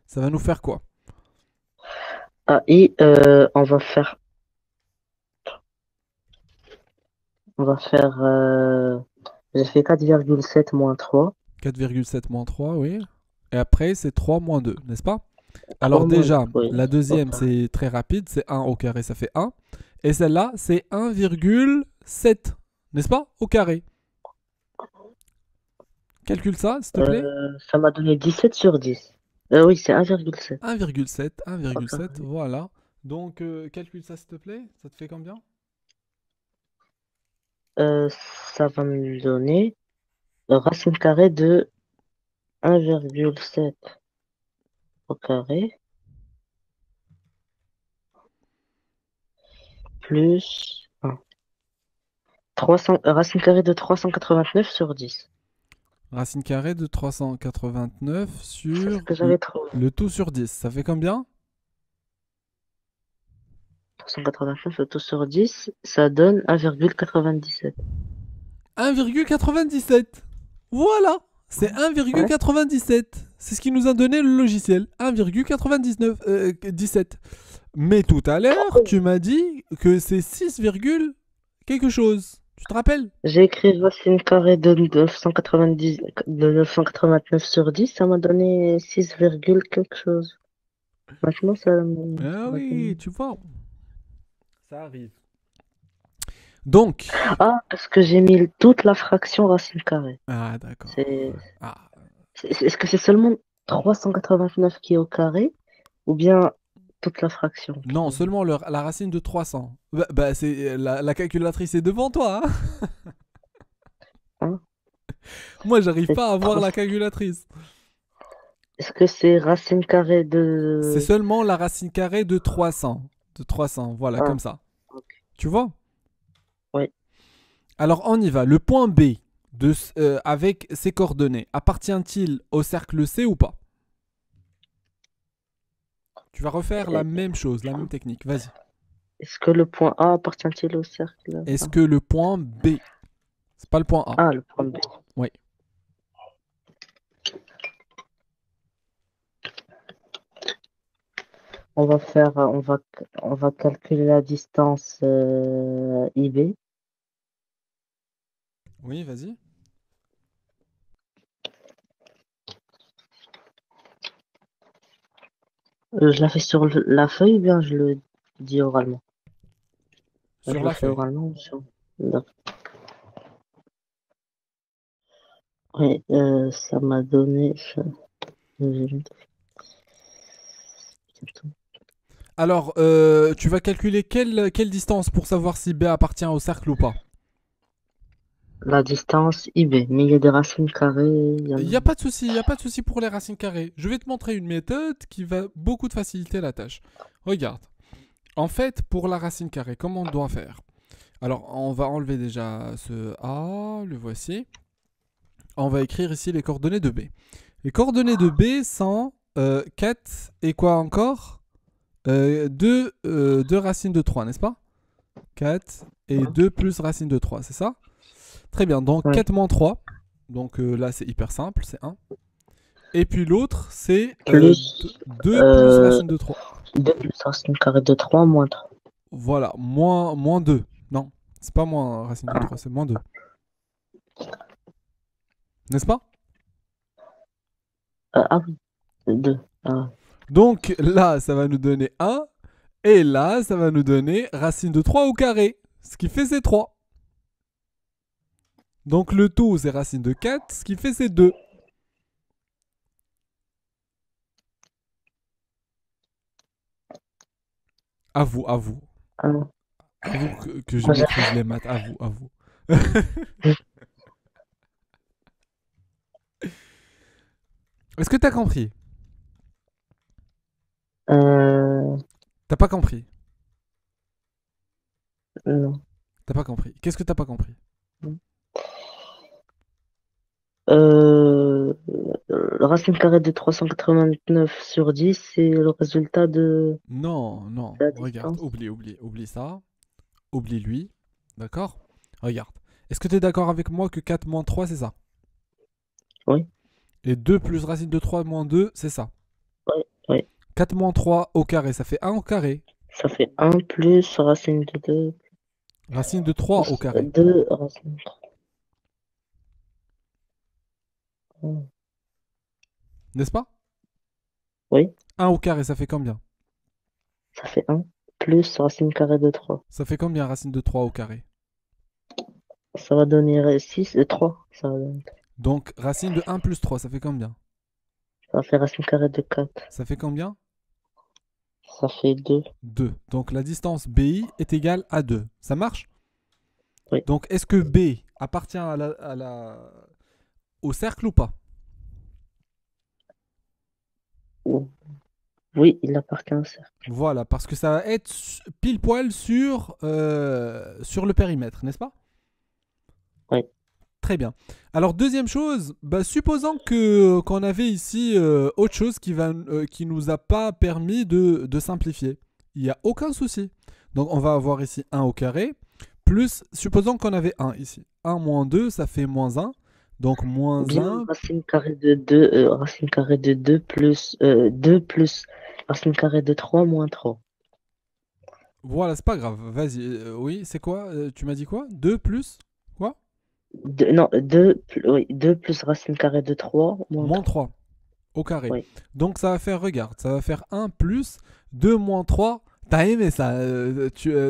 ça va nous faire quoi? Ah, et on va faire, j'ai fait 4,7 moins 3. 4,7 moins 3, oui. Et après c'est 3 moins 2, n'est-ce pas? 3 Alors moins 2, déjà, oui. la deuxième Ok. c'est très rapide, c'est 1 au carré, ça fait 1. Et celle-là c'est 1,7, n'est-ce pas? Au carré. Calcule ça, s'il te plaît. Ça m'a donné 17 sur 10. Oui, c'est 1,7. 1,7, Ok. 1,7, voilà. Donc, calcule ça, s'il te plaît. Ça te fait combien? Euh, Ça va me donner racine carrée de 1,7 au carré plus 1. 300, racine carrée de 389 sur 10. Racine carrée de 389 C'est ce sur que j'avais trouvé. le tout sur 10. Ça fait combien? 389 le tout sur 10, ça donne 1,97. 1,97. Voilà. C'est Ouais, 1,97. C'est ce qui nous a donné le logiciel. 1,99, 17. Mais tout à l'heure, tu m'as dit que c'est 6, quelque chose. Tu te rappelles? j'ai écrit racine carrée de 990, de 989 sur 10, ça m'a donné 6, quelque chose. Maintenant, Ah ça m'a oui, donné... tu vois. Ça arrive. Donc. Ah, parce que j'ai mis toute la fraction racine carrée. Ah, d'accord. C'est, Ah. est-ce que c'est seulement 389 qui est au carré ou bien toute la fraction Non, qui est... seulement la racine de 300. Bah, c'est, la calculatrice est devant toi. Hein. Hein? Moi, j'arrive C'est pas à voir 300. la calculatrice. Est-ce que c'est racine carrée C'est de... seulement la racine carrée de 300. De 300, voilà, Ah, comme ça. ok. Tu vois? Oui. Alors, on y va. Le point B, avec ses coordonnées, appartient-il au cercle C ou pas? Tu vas refaire la Euh, même chose, la même technique. Vas-y. Est-ce que le point A appartient-il au cercle? Est-ce Ah, que le point B, c'est pas le point A? ah, le point B. Oui. On va calculer la distance IB. Oui, vas-y. Je la fais sur la feuille ou bien je le dis oralement? Je Sur le la fais feuille. oralement ou sur... D'accord. Oui, ça m'a donné... Alors, tu vas calculer quelle distance pour savoir si B appartient au cercle ou pas. La distance IB, mais il y a des racines carrées, il y en Il a... n'y a pas de souci, il n'y a pas de souci pour les racines carrées. Je vais te montrer une méthode qui va beaucoup te faciliter la tâche. Regarde. En fait, pour la racine carrée, comment on doit faire? Alors, on va enlever déjà ce A, le voici. On va écrire ici les coordonnées de B. Les coordonnées de B sont 4 et quoi encore 2 racines de 3, n'est-ce pas? 4 et 2 plus racine de 3, c'est ça? Très bien, donc Oui. 4 moins 3. Donc là, c'est hyper simple, c'est 1. Et puis l'autre, c'est Plus 2 plus racine de 3. 2 plus racine carrée de 3 moins 3. Voilà, moins 2. Non, c'est pas moins racine de 3, c'est moins 2. N'est-ce pas? Ah oui, 2. Ah, Donc là, ça va nous donner 1. Et là, ça va nous donner racine de 3 au carré. Ce qui fait c'est 3. Donc le tout, c'est racine de 4. Ce qui fait c'est 2. À vous, à vous. ah. À vous que je Moi, j'ai- maîtrise les maths. À vous, à vous. Est-ce que t'as compris? Euh, T'as pas compris? non. T'as pas compris? Qu'est-ce que t'as pas compris? Euh, la racine carrée de 389 sur 10, c'est le résultat de Non, non. la Regarde, distance. oublie ça. Oublie lui. D'accord? Regarde. Est-ce que t'es d'accord avec moi que 4 moins 3, c'est ça? Oui, Et 2 plus racine de 3 moins 2, c'est ça? oui, oui. 4 moins 3 au carré, ça fait 1 au carré. Ça fait un plus racine de 2 Racine de 3 au plus carré. 2 racine de 3. N'est-ce pas? Oui, 1 au carré, ça fait combien? ça fait un plus racine carrée de 3. Ça fait combien racine de 3 au carré? Ça va donner 6 et 3. Donc racine de 1 plus 3, ça fait combien? Ça va faire racine carrée de 4. Ça fait combien? Ça fait 2. 2. Donc la distance BI est égale à 2. Ça marche? Oui. Donc est-ce que B appartient au cercle ou pas? Oui, il appartient au cercle. Voilà, parce que ça va être pile poil sur le périmètre, n'est-ce pas? Oui. Très bien. Alors deuxième chose, bah, supposons que qu'on avait ici autre chose qui nous a pas permis de simplifier. Il n'y a aucun souci. Donc on va avoir ici 1 au carré, plus, supposons qu'on avait 1 ici. 1 moins 2, ça fait moins 1. Donc Ou moins bien 1. racine carrée de 2 racine carrée de 2 plus 2 plus racine carrée de 3 moins 3. Voilà, c'est pas grave. Vas-y. Oui, c'est quoi? Tu m'as dit quoi? 2 plus quoi? Non, 2 oui, 2 plus racine carrée de 3 moins Moins 3. 3 au carré. Oui. Donc ça va faire, regarde, ça va faire 1 plus 2 moins 3. T'as aimé ça,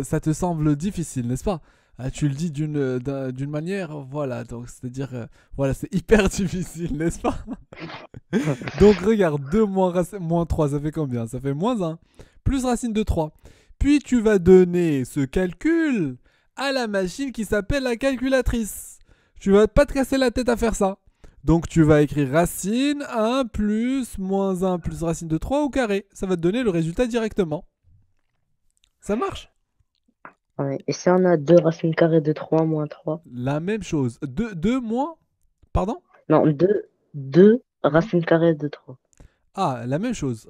ça te semble difficile, n'est-ce pas? Ah, tu le dis d'une manière, voilà, donc c'est-à-dire, voilà, c'est hyper difficile, n'est-ce pas? Donc regarde, 2 moins 3, ça fait combien? Ça fait moins 1, plus racine de 3. Puis tu vas donner ce calcul à la machine qui s'appelle la calculatrice. Tu vas pas te casser la tête à faire ça. Donc tu vas écrire racine 1 plus moins 1 plus racine de 3 au carré. Ça va te donner le résultat directement. Ça marche? Ouais. Et si on a 2 racines carrées de 3 moins 3? La même chose. 2 moins... Pardon? Non, deux Hmm. racines carrées de 3. Ah, la même chose.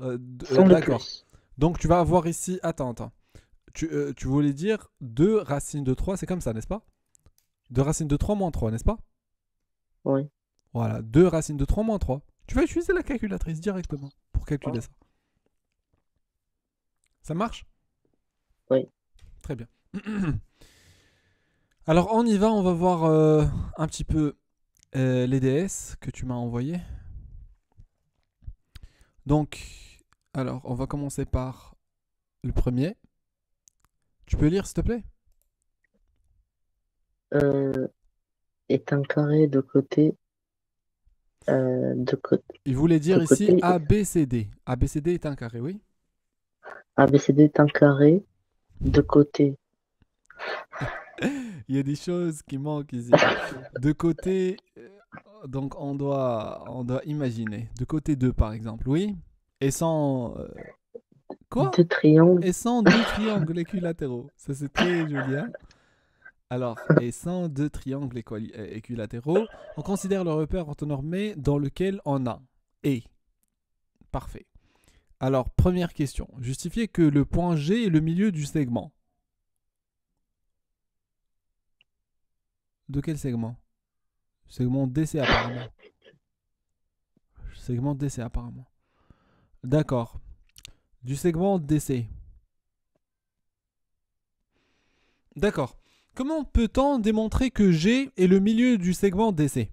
Sans le D'accord. plus. Donc tu vas avoir ici... Attends. Tu voulais dire 2 racines de 3, c'est comme ça, n'est-ce pas? 2 racines de 3 moins 3, n'est-ce pas? Oui. Voilà, 2 racines de 3 moins 3. Tu vas utiliser la calculatrice directement pour calculer ça. Ça marche? Oui. Très bien. Alors on y va, on va voir un petit peu les DS que tu m'as envoyé. Donc, alors on va commencer par le premier. Tu peux lire s'il te plaît? Euh, est un carré de côté. Il voulait De dire ici côté. ABCD. ABCD est un carré, oui? ABCD est un carré. De côté. Il y a des choses qui manquent ici. De côté, donc on doit imaginer. De côté 2 par exemple, oui? Et sans... quoi? Deux triangles. Et sans deux triangles équilatéraux. Ça c'est très joli, hein? Alors, et sans deux triangles équilatéraux, on considère le repère orthonormé dans lequel on a et. Parfait. Alors, première question. Justifiez que le point G est le milieu du segment. De quel segment? Segment DC apparemment. Segment DC apparemment. D'accord. Du segment DC. D'accord. Comment peut-on démontrer que G est le milieu du segment DC?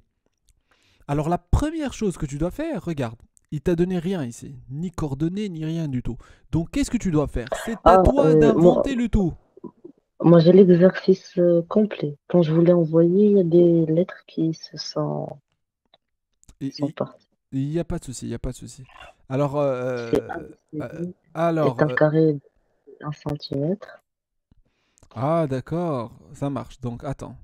Alors la première chose que tu dois faire, regarde, il t'a donné rien ici, ni coordonnées, ni rien du tout. Donc qu'est-ce que tu dois faire? C'est à Ah, toi moi, d'inventer le tout. moi j'ai l'exercice complet. Quand je voulais envoyer, il y a des lettres qui sont Il parties. n'y a pas de souci, il n'y a pas de souci. Alors, C'est euh, ABCD est alors, un carré de 1 centimètre. ah d'accord, ça marche. Donc attends,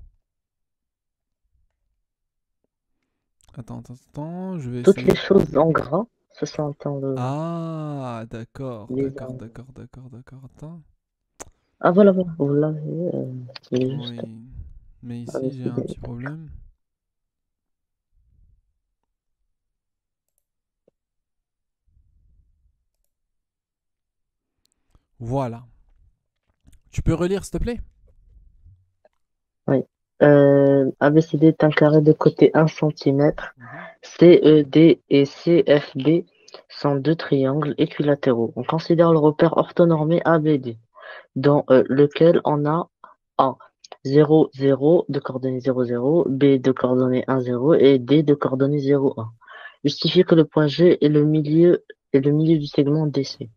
attends, je vais Toutes les essayer. choses en gras, ce sont dans Ah d'accord, les attends. Ah voilà, voilà, vous l'avez. Il est juste Oui, mais à ici j'ai un décider. petit problème. Voilà. Tu peux relire s'il te plaît? Oui. ABCD est un carré de côté 1 centimètre. Mhm. CED et CFB sont deux triangles équilatéraux. On considère le repère orthonormé ABD, dans lequel on a A 0, 0 de coordonnées 0, 0, B de coordonnées 1, 0 et D de coordonnées 0, 1. Justifier que le point G est le milieu du segment DC.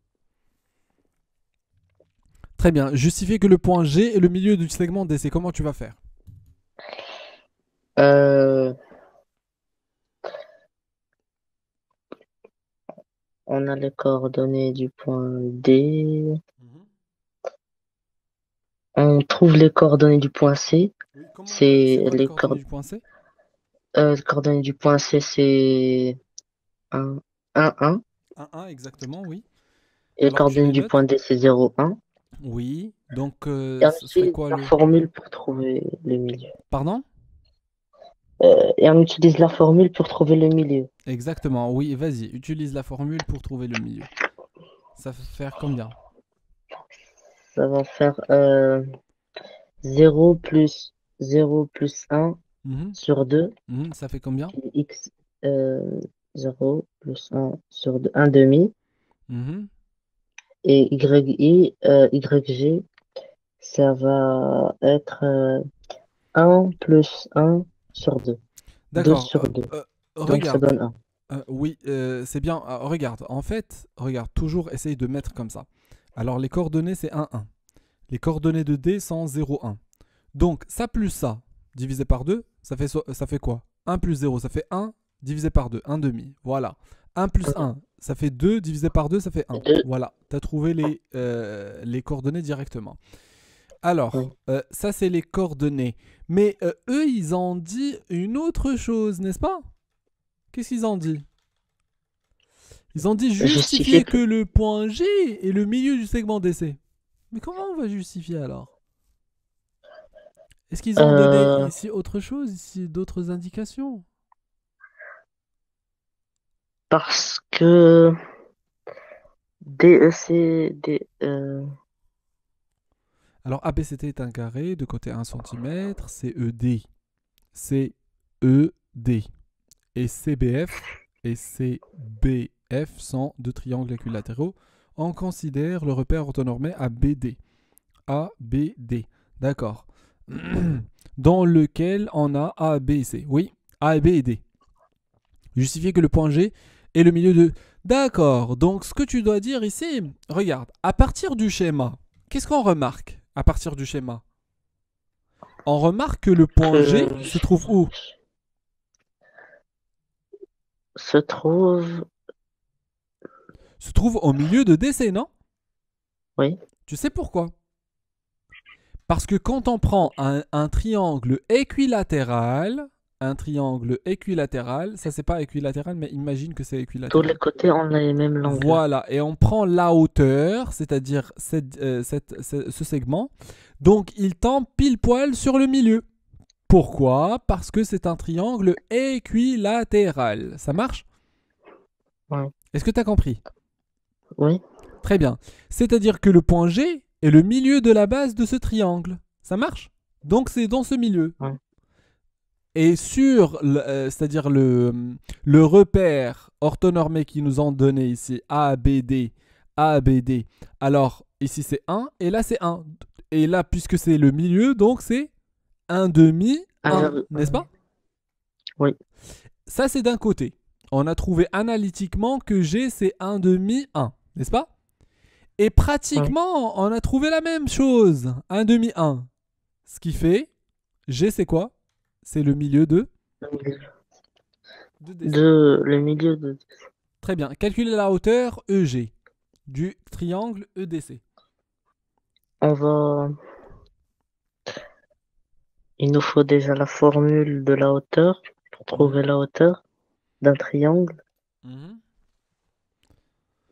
Très bien. Justifier que le point G est le milieu du segment DC. Comment tu vas faire? Euh, on a les coordonnées du point D. Mhm. On trouve les coordonnées du point C. Oui, c'est C'est quoi les coordonnées du point C? les coordonnées du point C, c'est 1, 1, 1. 1, exactement, oui. Et les Alors tu coordonnées les du notes? point D, c'est 0, 1. Oui. Donc Et on ce serait utilise quoi la le... formule pour trouver le milieu. Pardon? Et on utilise la formule pour trouver le milieu. Exactement, oui. Vas-y, utilise la formule pour trouver le milieu. Ça fait faire combien? Ça va faire 0 plus 0 plus 1 Mhm, sur 2. ça fait combien? Puis x, euh, 0 plus 1 sur 2, 1 demi. Mhm. Et YG, ça va être 1 plus 1 sur 2. 2 D'accord. sur 2. Donc ça Regarde. donne 1. Oui, c'est bien. Regarde, en fait, regarde, toujours essaye de mettre comme ça. Alors, les coordonnées, c'est 1, 1. Les coordonnées de D sont 0, 1. Donc, ça plus ça, divisé par 2, ça fait quoi? 1 plus 0, ça fait 1, divisé par 2, 1 demi. Voilà. 1 plus 1, ça fait 2, divisé par 2, ça fait 1. 2. Voilà, tu as trouvé les coordonnées directement. Oui. Alors, ça, c'est les coordonnées. Mais eux, ils ont dit une autre chose, n'est-ce pas? Qu'est-ce qu'ils ont dit? Ils ont dit Justifier justifier que que le point G est le milieu du segment DC. Mais comment on va justifier alors? Est-ce qu'ils ont donné euh, ici autre chose, ici d'autres indications? parce que DEC, Alors ABCT est un carré de côté 1 cm, CED, CED et CBF et CBF sont deux triangles équilatéraux. On considère le repère orthonormé ABD. ABD, d'accord. Dans lequel on a A, B et C. Oui, A, B et D. Justifier que le point G est le milieu de... D'accord, donc ce que tu dois dire ici, regarde, à partir du schéma, qu'est-ce qu'on remarque à partir du schéma? On remarque que le point que G se trouve où? se trouve, Se trouve au milieu de DC, non? oui, Tu sais pourquoi? Parce que quand on prend un triangle équilatéral, ça c'est pas équilatéral, mais imagine que c'est tous les équilatéral. côtés ont la même longueur. Voilà, et on prend la hauteur, c'est-à-dire ce segment, donc il tombe pile poil sur le milieu. Pourquoi? Parce que c'est un triangle équilatéral. Ça marche? Oui, Est-ce que tu as compris? oui, Très bien. C'est-à-dire que le point G est le milieu de la base de ce triangle. Ça marche? Donc c'est dans ce milieu. oui. Et sur, c'est-à-dire le repère orthonormé qu'ils nous ont donné ici, ABD, ABD, alors ici c'est 1 et là c'est 1. Et là, puisque c'est le milieu, donc c'est 1 demi, 1, n'est-ce 1,1. pas? Oui, ça c'est d'un côté. On a trouvé analytiquement que G c'est 1 demi 1, n'est-ce pas? Et Oui. pratiquement, on a trouvé la même chose, 1 demi 1. Ce qui fait, G c'est quoi? C'est le milieu Le milieu de DC. de, le milieu de, Très bien. Calculez la hauteur EG du triangle EDC. on va, il nous faut déjà la formule de la hauteur pour Mhm. trouver la hauteur d'un triangle. Mhm.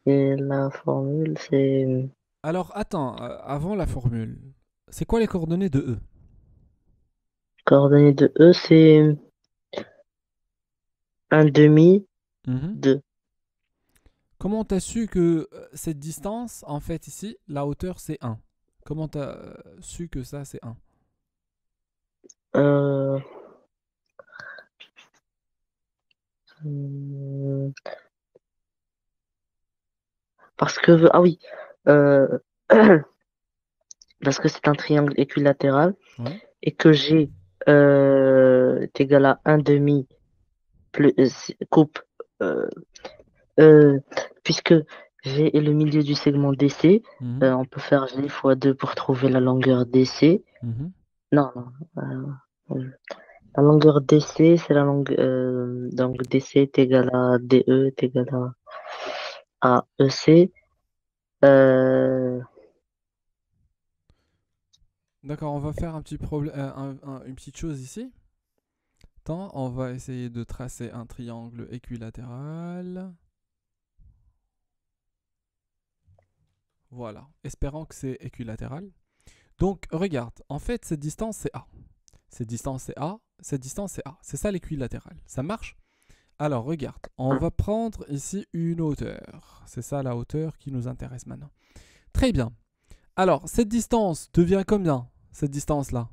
Et la formule, c'est Alors, attends, avant la formule, c'est quoi les coordonnées de E? coordonnée de E, c'est un demi Mhm. de Comment tu as su que cette distance, en fait, ici, la hauteur, c'est 1? Comment tu as su que ça, c'est 1? euh, hum, parce que, ah oui, euh, parce que c'est un triangle équilatéral Oui. et que G est égal à un demi plus, coupe, euh, euh, puisque G est le milieu du segment DC, Mhm. on peut faire G fois 2 pour trouver la longueur DC. Mhm. Non, non. La longueur DC, c'est la longueur, donc DC est égal à DE est égal à EC. Euh, D'accord, on va faire un petit problème, une petite chose ici. Attends, on va essayer de tracer un triangle équilatéral. Voilà, espérant que c'est équilatéral. Donc, regarde, en fait, cette distance, c'est A. Cette distance, c'est A. Cette distance, c'est A. C'est ça l'équilatéral. Ça marche? Alors, regarde, on va prendre ici une hauteur. C'est ça la hauteur qui nous intéresse maintenant. Très bien. Alors, cette distance devient combien? Cette distance-là?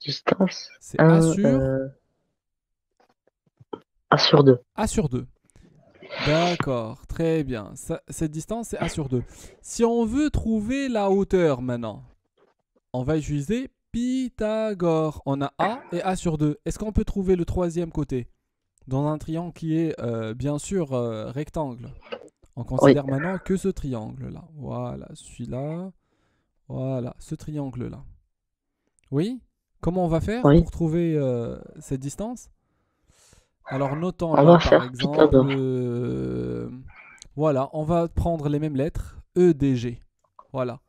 Distance C'est A 1 sur A sur 2. A sur 2. D'accord, très bien. Cette distance, c'est A sur 2. Si on veut trouver la hauteur maintenant, on va utiliser Pythagore. On a A et A sur 2. Est-ce qu'on peut trouver le troisième côté dans un triangle qui est bien sûr rectangle? On Oui, considère maintenant que ce triangle-là. Voilà, celui-là. Voilà, ce triangle-là. Oui? Comment on va faire oui. pour trouver cette distance? Alors notons On là va par faire exemple, Pythagore. voilà, on va prendre les mêmes lettres, E, D, G. Voilà.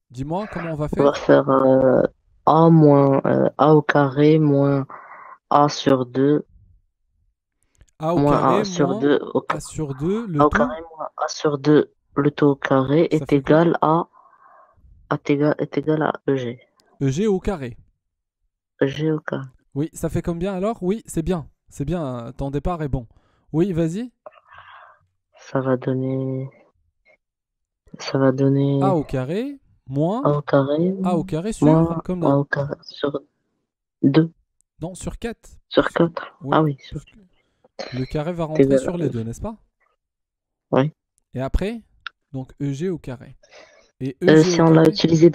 Dis-moi comment on va On va faire? faire A moins A au carré moins A sur 2 A au moins carré A sur moins 2 A sur 2, le A au tout, carré moins A sur 2 le tout au carré ça est fait quoi? égal est égal à EG. EG au carré. EG au carré. Oui, ça fait combien alors? Oui, c'est bien. C'est bien, ton départ est bon. Oui, vas-y. Ça va donner, ça va A donner au carré A moins au carré A au carré sur moins A combien? au carré sur 2 Non, sur 4. sur 4. Ah Oui, oui, sur puisque le carré va est rentrer égal sur à les EG. deux, n'est-ce pas? Oui. Et après, donc EG au carré. Et EG Si au on l'a carré? utilisé,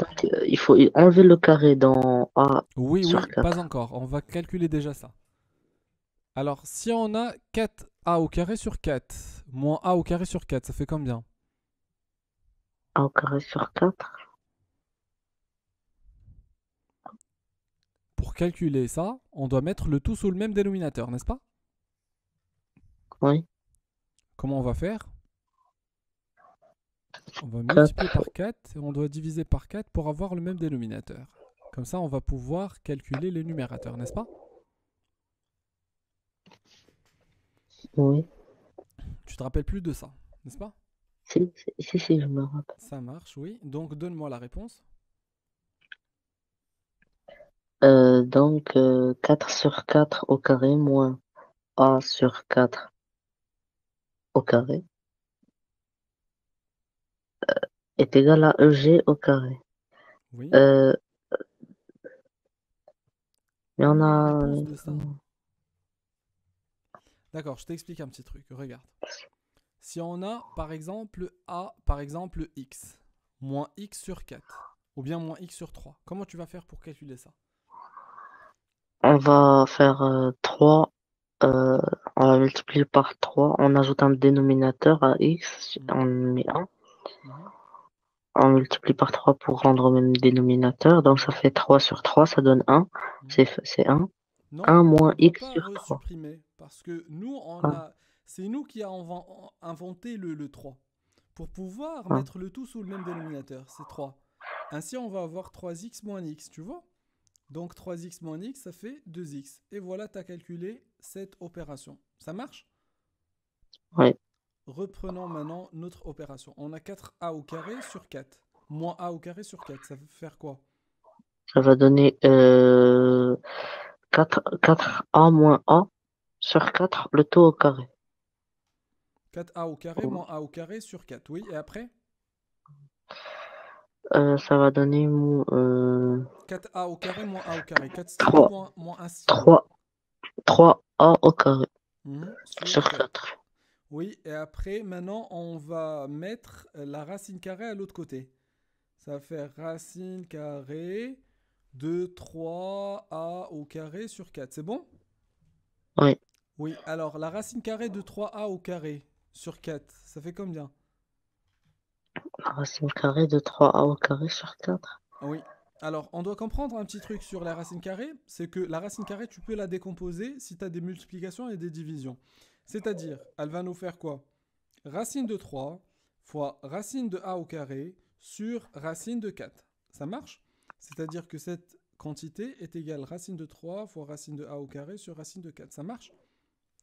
il faut enlever le carré dans A Oui, sur oui, pas 4. encore. On va calculer déjà ça. Alors, si on a 4A au carré sur 4, moins A au carré sur 4, ça fait combien? A au carré sur 4. Pour calculer ça, on doit mettre le tout sous le même dénominateur, n'est-ce pas? Oui. Comment on va faire? On va multiplier 4. par 4 et on doit diviser par 4 pour avoir le même dénominateur. Comme ça, on va pouvoir calculer les numérateurs, n'est-ce pas? Oui. Tu te rappelles plus de ça, n'est-ce pas? Si, je me rappelle. Ça marche, oui. Donc, donne-moi la réponse. Donc, 4 sur 4 au carré moins A sur 4 au carré est égal à EG au carré. Oui. Euh, mais on Donne-moi la a, réponse de ça. D'accord, je t'explique un petit truc. Regarde. Si on a par exemple A, par exemple X, moins X sur 4, ou bien moins X sur 3, comment tu vas faire pour calculer ça? on va faire 3. euh, on va multiplier par 3. On ajoute un dénominateur à x. Mhm, On met 1. mhm, On multiplie par 3 pour rendre au même dénominateur. Donc ça fait 3 sur 3, ça donne 1. mhm. C'est 1. Non, 1 on moins ne doit x pas sur 3. resupprimer parce que nous, Ah, c'est nous qui avons inventé le 3 pour pouvoir ah, mettre le tout sous le même dénominateur, c'est 3. Ainsi, on va avoir 3x moins x, tu vois? Donc 3x moins x, ça fait 2x. Et voilà, tu as calculé cette opération. Ça marche? ouais. Reprenons maintenant notre opération. On a 4a au carré sur 4. Moins a au carré sur 4. Ça veut faire quoi? Ça va donner 4a moins a sur 4, le tout au carré. 4a au carré moins a au carré sur 4. Oui, et après? Ça va donner 4a au carré moins a au carré. 4 stylos 3, moins 1 stylo. 3, 3a au carré Sur sur 4. 4. Oui, et après, maintenant, on va mettre la racine carrée à l'autre côté. Ça va faire racine carrée de 3a au carré sur 4. C'est bon? Oui. Oui, alors la racine carrée de 3a au carré sur 4, ça fait combien? Racine carrée de 3a au carré sur 4. Oui. Alors, on doit comprendre un petit truc sur la racine carrée, c'est que la racine carrée, tu peux la décomposer si tu as des multiplications et des divisions. C'est-à-dire, elle va nous faire quoi? Racine de 3 fois racine de a au carré sur racine de 4. Ça marche? C'est-à-dire que cette quantité est égale racine de 3 fois racine de a au carré sur racine de 4. Ça marche?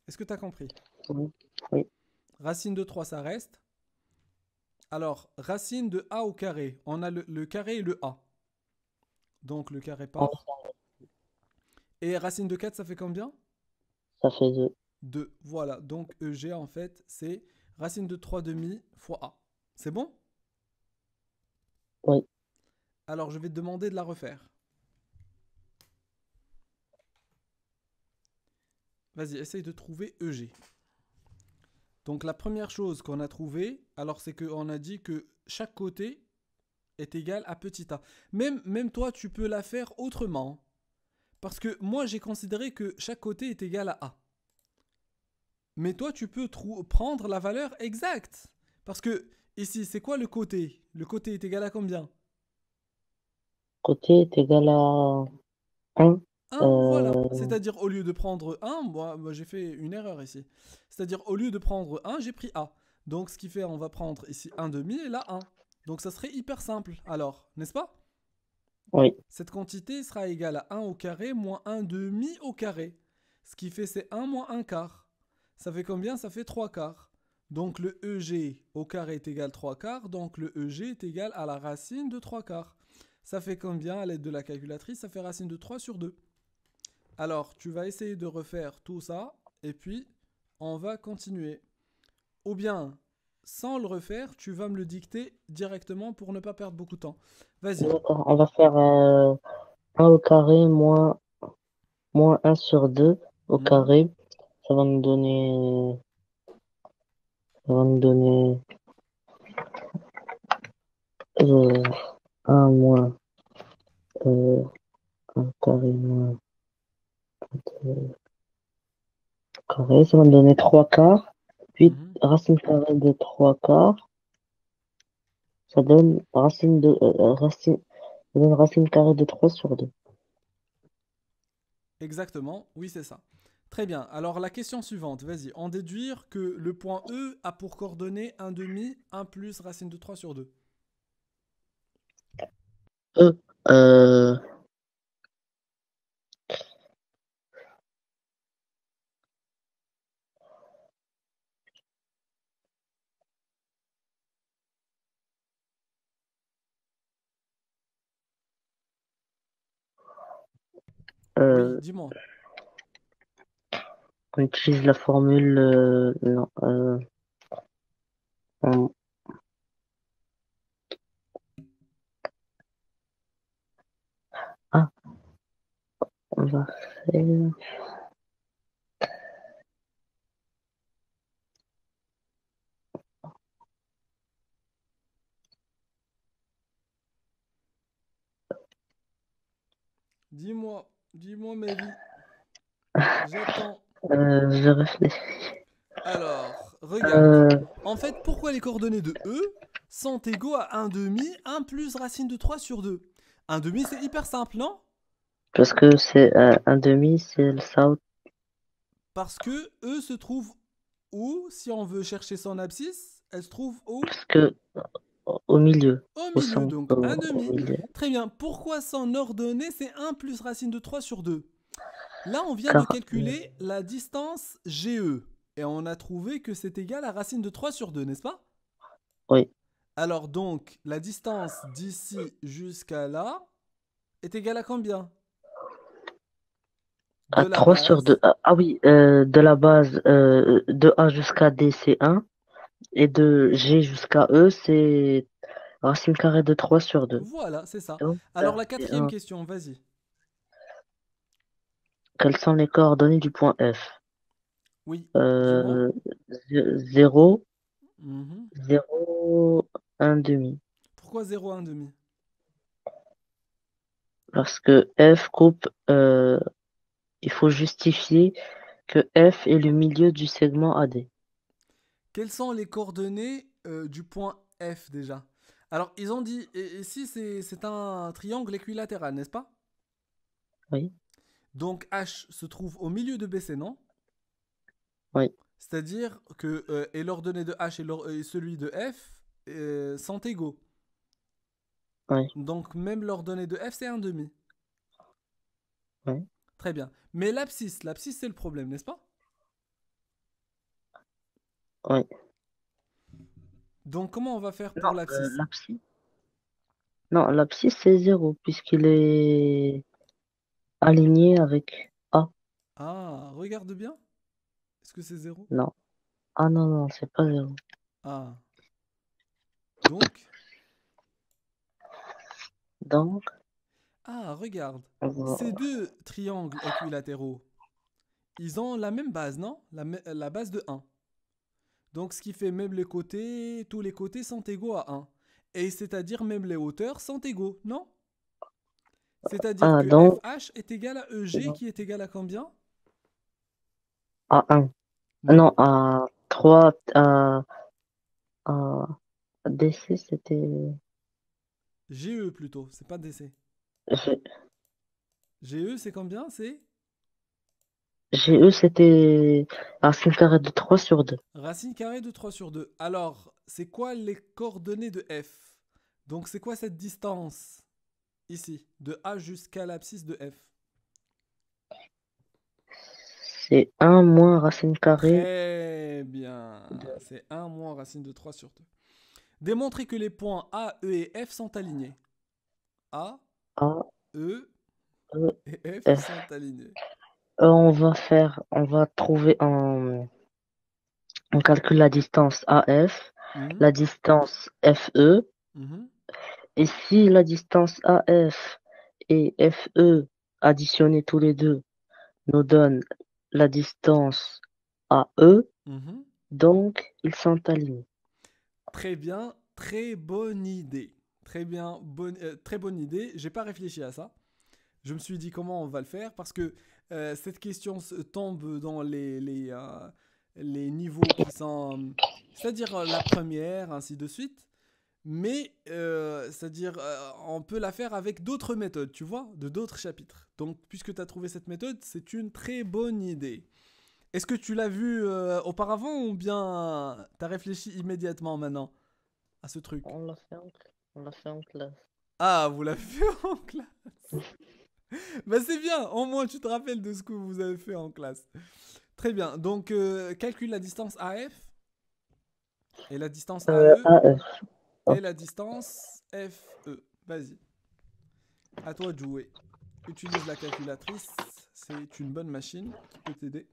Est-ce que tu as compris? Oui. Oui. Racine de 3, ça reste. Alors, racine de a au carré, on a le carré et le a. Donc le carré part. Et racine de 4, ça fait combien? Ça fait 2. 2. Voilà, donc EG en fait, c'est racine de 3 demi fois a. C'est bon? Oui. Alors je vais te demander de la refaire. Vas-y, essaye de trouver EG. Donc la première chose qu'on a trouvée, alors c'est qu'on a dit que chaque côté est égal à petit a. Même toi, tu peux la faire autrement. Parce que moi, j'ai considéré que chaque côté est égal à a. Mais toi, tu peux prendre la valeur exacte. Parce que ici, c'est quoi le côté? Le côté est égal à combien? Côté est égal à 1. 1, voilà. C'est-à-dire, au lieu de prendre 1, moi j'ai fait une erreur ici. C'est-à-dire, au lieu de prendre 1, j'ai pris A. Donc, ce qui fait, on va prendre ici 1 demi et là 1. Donc, ça serait hyper simple, alors, n'est-ce pas? Oui. Cette quantité sera égale à 1 au carré moins 1 demi au carré. Ce qui fait, c'est 1 moins 1 quart. Ça fait combien? Ça fait 3 quarts. Donc, le EG au carré est égal à 3 quarts. Donc, le EG est égal à la racine de 3 quarts. Ça fait combien à l'aide de la calculatrice? Ça fait racine de 3 sur 2. Alors, tu vas essayer de refaire tout ça, et puis on va continuer. Ou bien, sans le refaire, tu vas me le dicter directement pour ne pas perdre beaucoup de temps. Vas-y. D'accord. On va faire 1 au carré moins 1 sur 2 au Mhm, carré. Ça va nous donner, ça va nous donner 1 moins euh, 1 carré moins 2 carré. Ça va nous donner 3 quarts. Puis mhm. racine carrée de 3 quarts. Ça donne ça donne racine carrée de 3 sur 2. Exactement, oui, c'est ça. Très bien. Alors, la question suivante, vas-y. En déduire que le point E a pour coordonnée 1 demi, 1 plus racine de 3 sur 2. E, euh, Oui, euh, dis-moi. on utilise la formule, non, on, ah, on va faire, Dis-moi, dis-moi ma vie. J'attends. Je réfléchis. Alors, regarde. Euh, En fait, pourquoi les coordonnées de E sont égaux à un demi, un plus racine de 3 sur 2? Un demi, c'est hyper simple, non? Parce que c'est un demi, c'est le south. Parce que E se trouve où? Si on veut chercher son abscisse, elle se trouve où? Parce que au milieu, Au au milieu, centre, donc un au demi. milieu. Très bien. Pourquoi son ordonnée, c'est un plus racine de 3 sur 2? Là, on vient de Car, calculer la distance GE. Et on a trouvé que c'est égal à racine de 3 sur 2, n'est-ce pas? oui, Alors donc, la distance d'ici jusqu'à là est égale à combien? à De la 3 sur 2. base. Ah oui, de la base de A jusqu'à D, c'est un. Et de G jusqu'à E, c'est racine carrée de 3 sur 2. Voilà, c'est ça. Donc, Alors ça la fait quatrième question, vas-y. quelles sont les coordonnées du point F? Oui, dis-moi. Euh, 0, Mhm. 0, 1 demi. Pourquoi 0,1 demi? Parce que F coupe, il faut justifier que F est le milieu du segment AD. Quelles sont les coordonnées du point F déjà? Alors, ils ont dit, et ici c'est un triangle équilatéral, n'est-ce pas? Oui, Donc H se trouve au milieu de BC, non? oui, C'est-à-dire que et l'ordonnée de H et celui de F sont égaux. oui, Donc même l'ordonnée de F, c'est un demi. oui, Très bien. Mais l'abscisse c'est le problème, n'est-ce pas? oui. Donc comment on va faire Non, pour l'abscisse? l'abscisse. Non, l'abscisse, c'est 0, puisqu'il est aligné avec A. Ah, regarde bien. Est-ce que c'est zéro? Non. Ah non, non, c'est pas 0. Ah. Donc, Donc, ah, regarde. on Ces va- deux triangles équilatéraux, ils ont la même base, non? La base de un. Donc, ce qui fait même les côtés, tous les côtés sont égaux à un. Et c'est-à-dire même les hauteurs sont égaux, non? C'est-à-dire ah, que donc, FH est égal à EG qui est égal à combien? à 1. Non. Non, à 3, à DC, c'était. GE plutôt, c'est pas DC. G- GE c'est combien? C'est GE, c'était racine carrée de 3 sur 2. racine carrée de 3 sur 2. Alors, c'est quoi les coordonnées de F? Donc, c'est quoi cette distance ici, de A jusqu'à l'abscisse de F? C'est un moins racine carrée Très bien. de C'est un moins racine de 3 sur 2. Démontrer que les points A, E et F sont alignés. A, A, E E, et F sont F. alignés. On va trouver on calcule la distance AF, Mhm, la distance FE, mhm, et si la distance AF et FE additionnés tous les deux nous donnent la distance AE, mhm. donc ils sont alignés. Très bien, très bonne idée. Très bien, très bonne idée. J'ai pas réfléchi à ça. Je me suis dit comment on va le faire parce que cette question tombe dans les niveaux qui sont, c'est-à-dire la première, ainsi de suite. Mais c'est-à-dire on peut la faire avec d'autres méthodes, tu vois, de d'autres chapitres. Donc puisque tu as trouvé cette méthode, c'est une très bonne idée. Est-ce que tu l'as vu auparavant ou bien tu as réfléchi immédiatement maintenant à ce truc? On l'a fait en classe. Ah, vous l'avez fait en classe. Bah c'est bien, au moins tu te rappelles de ce que vous avez fait en classe. Très bien, donc calcule la distance AF et la distance AE AF. et Oh. la distance FE. Vas-y, à toi de jouer. Utilise la calculatrice, c'est une bonne machine qui peut t'aider.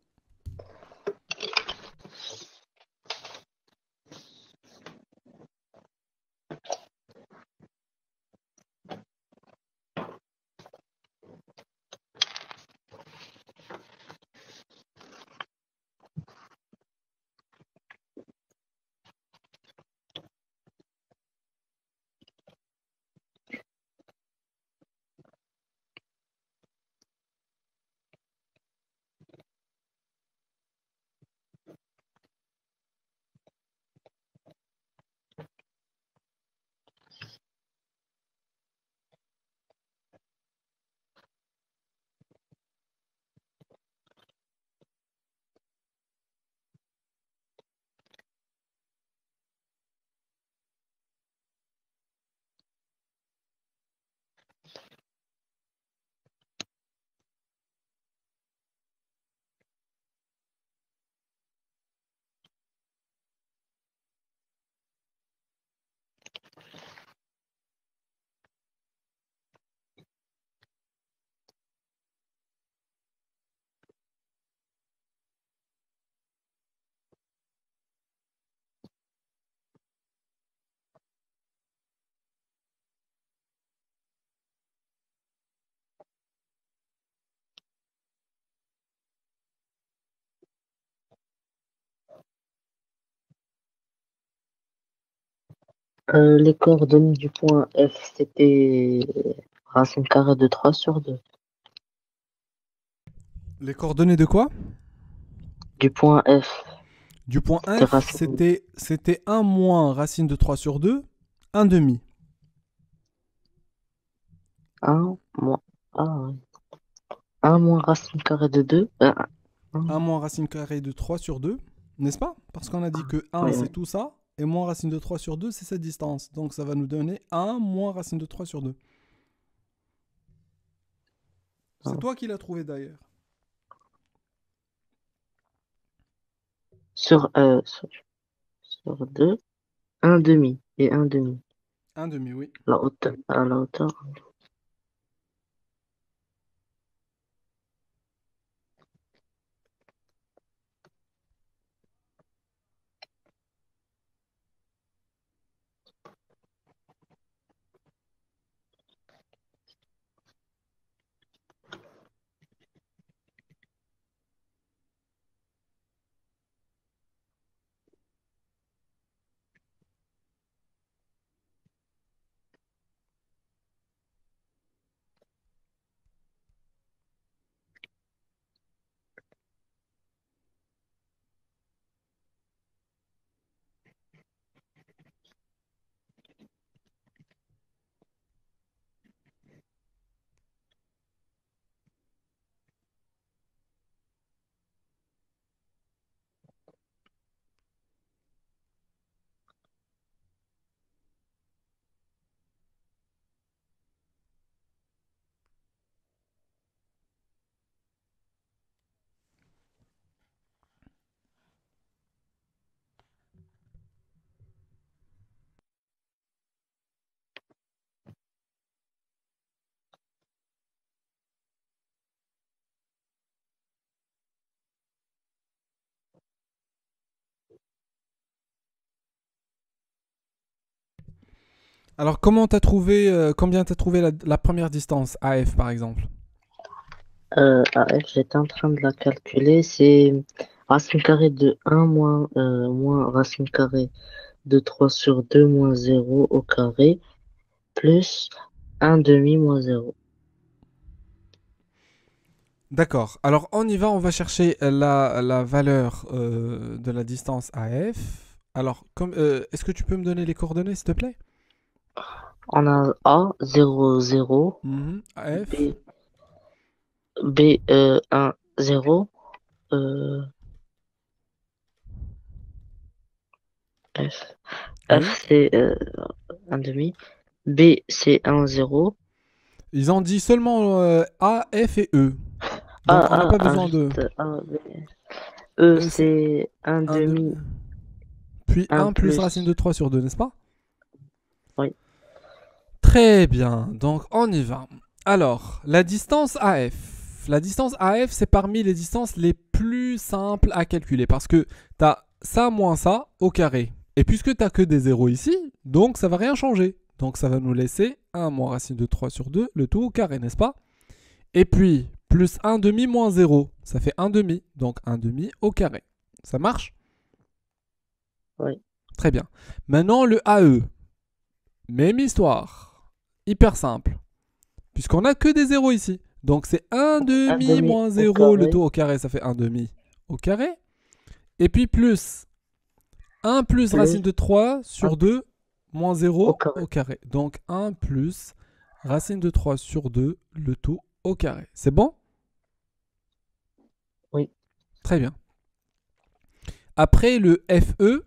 Les coordonnées du point F, c'était racine carrée de 3 sur 2. Les coordonnées de quoi? Du point F, Du point c'était F, racine c'était 1 moins racine de 3 sur 2, un demi. 1 moins, ah, ouais. 1 moins racine carrée de 2. 1 moins racine carrée de 3 sur 2, n'est-ce pas? Parce qu'on a dit que 1 oui, c'est oui. tout ça, et moins racine de 3 sur 2 c'est cette distance. Donc ça va nous donner 1 moins racine de 3 sur 2. C'est Ah. toi qui l'as trouvé d'ailleurs. Sur, sur 2, un demi et un demi. Un demi, oui. À la hauteur. Alors combien t'as trouvé la première distance, AF par exemple? AF, j'étais en train de la calculer. C'est racine carrée de 1 moins racine carrée de 3 sur 2 moins 0 au carré, plus un demi moins 0. D'accord. Alors on y va, on va chercher la valeur de la distance AF. Alors, est-ce que tu peux me donner les coordonnées, s'il te plaît? On a A 0 0, Mhm. AF. B, B 1 0, euh, F. Oui. F c'est un demi, B c'est un 0, Ils ont dit seulement A, F et E. Donc on n'a A, pas A, besoin de juste A, B. E E, c'est c'est un un de... demi, Puis un 1 plus racine de plus, 3 sur 2, n'est-ce pas? oui, Très bien. Donc on y va. Alors, la distance AF. La distance AF, c'est parmi les distances les plus simples à calculer parce que tu as ça moins ça au carré. Et puisque tu n'as que des zéros ici, donc ça va rien changer. Donc ça va nous laisser 1 moins racine de 3 sur 2, le tout au carré, n'est-ce pas? Et puis, plus 1 demi moins 0, ça fait 1 demi. Donc 1 demi au carré. Ça marche? oui, Très bien. Maintenant, le AE. Même histoire. Hyper simple. Puisqu'on a que des zéros ici. Donc c'est 1 un demi demi moins au 0, le carré, tout au carré, ça fait 1 demi au carré. Et puis plus 1 plus racine plus de 3 un sur 2 moins au 0 carré. au carré. Donc 1 plus racine de 3 sur 2, le tout au carré. C'est bon? Oui. Très bien. Après le FE,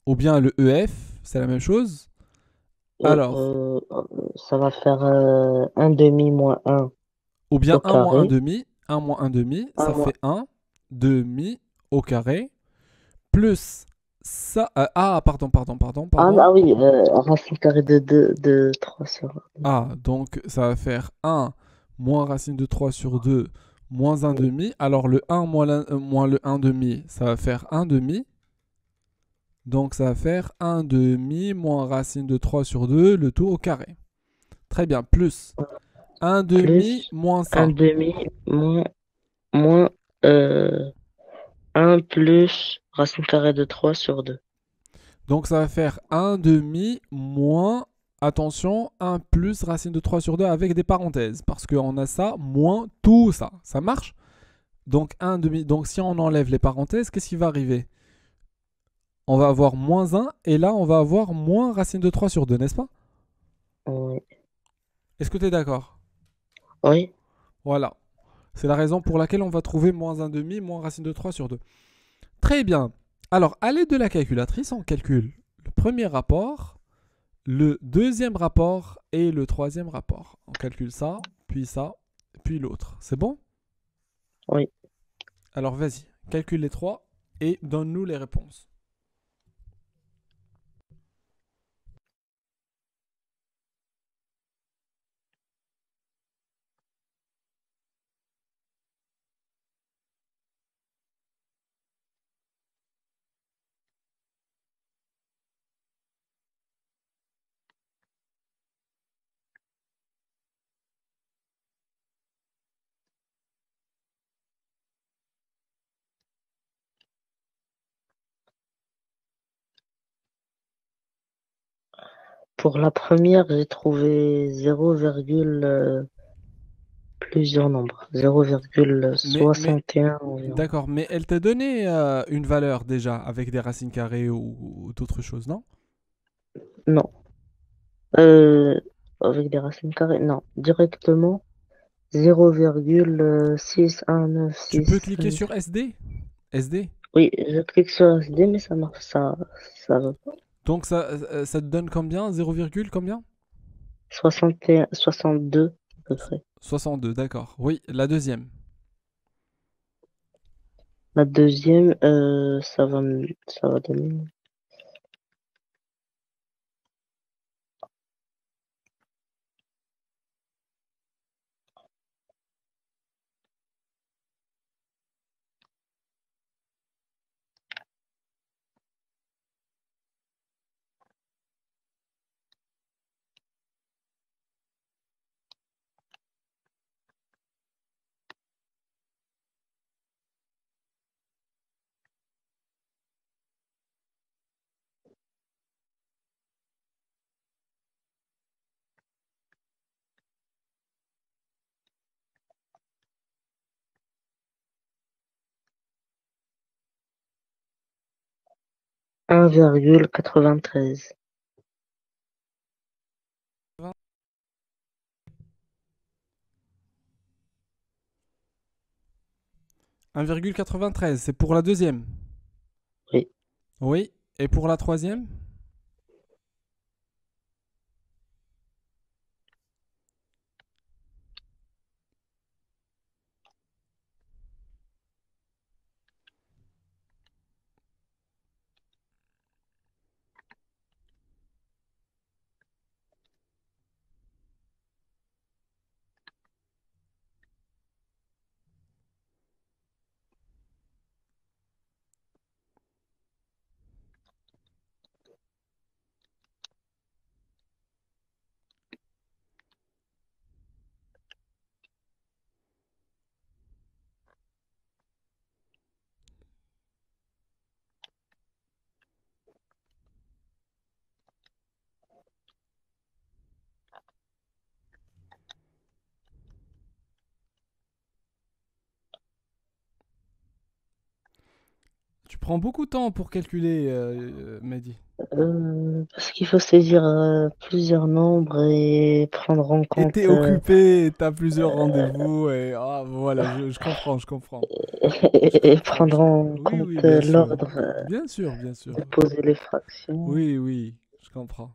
ou bien le EF, c'est la même chose. Alors, Ça va faire un demi moins un ou bien au 1 moins 1 carré. demi, 1 moins 1 demi, Un ça moins. fait 1 demi au carré. Plus ça. Pardon. Ah oui, racine carrée de 3 sur. Ah, donc ça va faire 1 moins racine de 3 sur 2 moins 1 demi. Alors le 1 moins le 1 demi, ça va faire 1 demi. Donc ça va faire 1 demi moins racine de 3 sur 2, le tout au carré. Très bien, plus 1 demi Plus moins un ça. demi moins euh, 1 plus racine carrée de 3 sur 2. Donc ça va faire un demi moins, attention, un plus racine de 3 sur 2 avec des parenthèses. Parce qu'on a ça moins tout ça. Ça marche? Donc un demi. Donc si on enlève les parenthèses, qu'est-ce qui va arriver? On va avoir moins un et là on va avoir moins racine de 3 sur 2, n'est-ce pas? Oui. Est-ce que tu es d'accord? Oui. Voilà. C'est la raison pour laquelle on va trouver moins un demi, moins racine de 3 sur 2. Très bien. Alors, à l'aide de la calculatrice, on calcule le premier rapport, le deuxième rapport et le troisième rapport. On calcule ça, puis l'autre. C'est bon? Oui. Alors, vas-y, calcule les trois et donne-nous les réponses. Pour la première, j'ai trouvé plusieurs nombres. Mais 0,61 environ. d'accord, mais elle t'a donné une valeur déjà avec des racines carrées ou d'autres choses, non? Non. Euh, Avec des racines carrées. Non. Directement 0,619 Tu peux cliquer 6. sur SD? SD. Oui, je clique sur SD, mais ça marche, ça va pas. Donc ça te donne combien? 0, combien? 61, 62 à peu près. 62, d'accord. Oui, la deuxième. La deuxième, ça va donner 1,93. 1,93, c'est pour la deuxième. Oui. Oui. Et pour la troisième? Tu prends beaucoup de temps pour calculer, Mehdi. Parce qu'il faut saisir plusieurs nombres et prendre en Et t'es compte occupé, t'as plusieurs rendez-vous, et ah, voilà, je comprends, je comprends. Je et comprends, prendre en Oui, compte oui, bien sûr. l'ordre Bien sûr, bien sûr. de poser les fractions. Oui, oui, je comprends.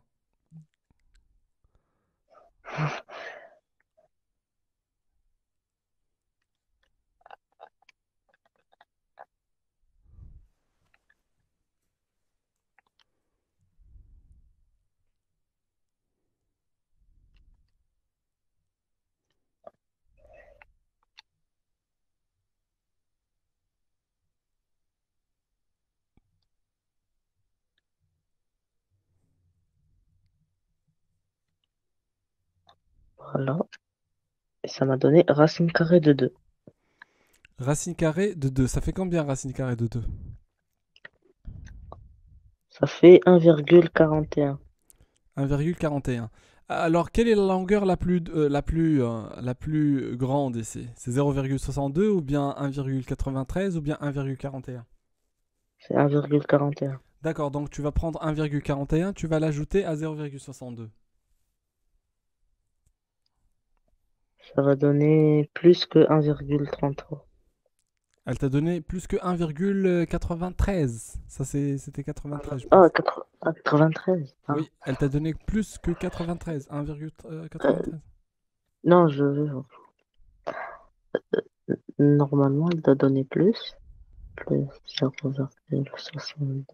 Voilà. Et ça m'a donné racine carrée de 2. Racine carrée de 2, ça fait combien racine carrée de 2? Ça fait 1,41. 1,41. Alors, quelle est la longueur la plus grande ici? C'est 0,62 ou bien 1,93 ou bien 1,41? C'est 1,41. D'accord, donc tu vas prendre 1,41, tu vas l'ajouter à 0,62. Ça va donner plus que 1,33. Elle t'a donné plus que 1,93. Ça, c'était 93, je Ah, pense. 93. Ah. Oui, elle t'a donné plus que 93, Euh, 1,93. non, normalement, il doit donner plus. Plus 0,62.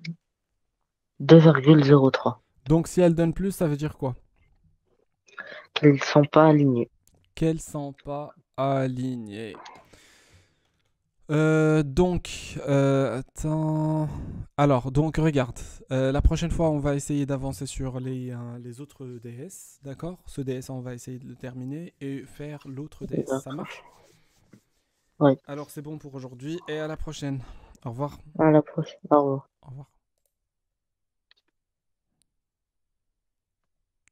2,03. Donc, si elle donne plus, ça veut dire quoi? Ils ne sont pas alignés. Qu'elles sont pas alignées. Attends. Alors, donc, regarde. La prochaine fois, on va essayer d'avancer sur les autres DS. D'accord? Ce DS, on va essayer de le terminer et faire l'autre DS. Ça D'accord. marche? Oui. Alors, c'est bon pour aujourd'hui et à la prochaine. Au revoir. À la prochaine. Au revoir. Au revoir.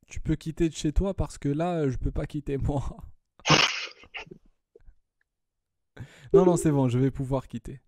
Tu peux quitter de chez toi parce que là, je peux pas quitter moi. Non, non, c'est bon, je vais pouvoir quitter.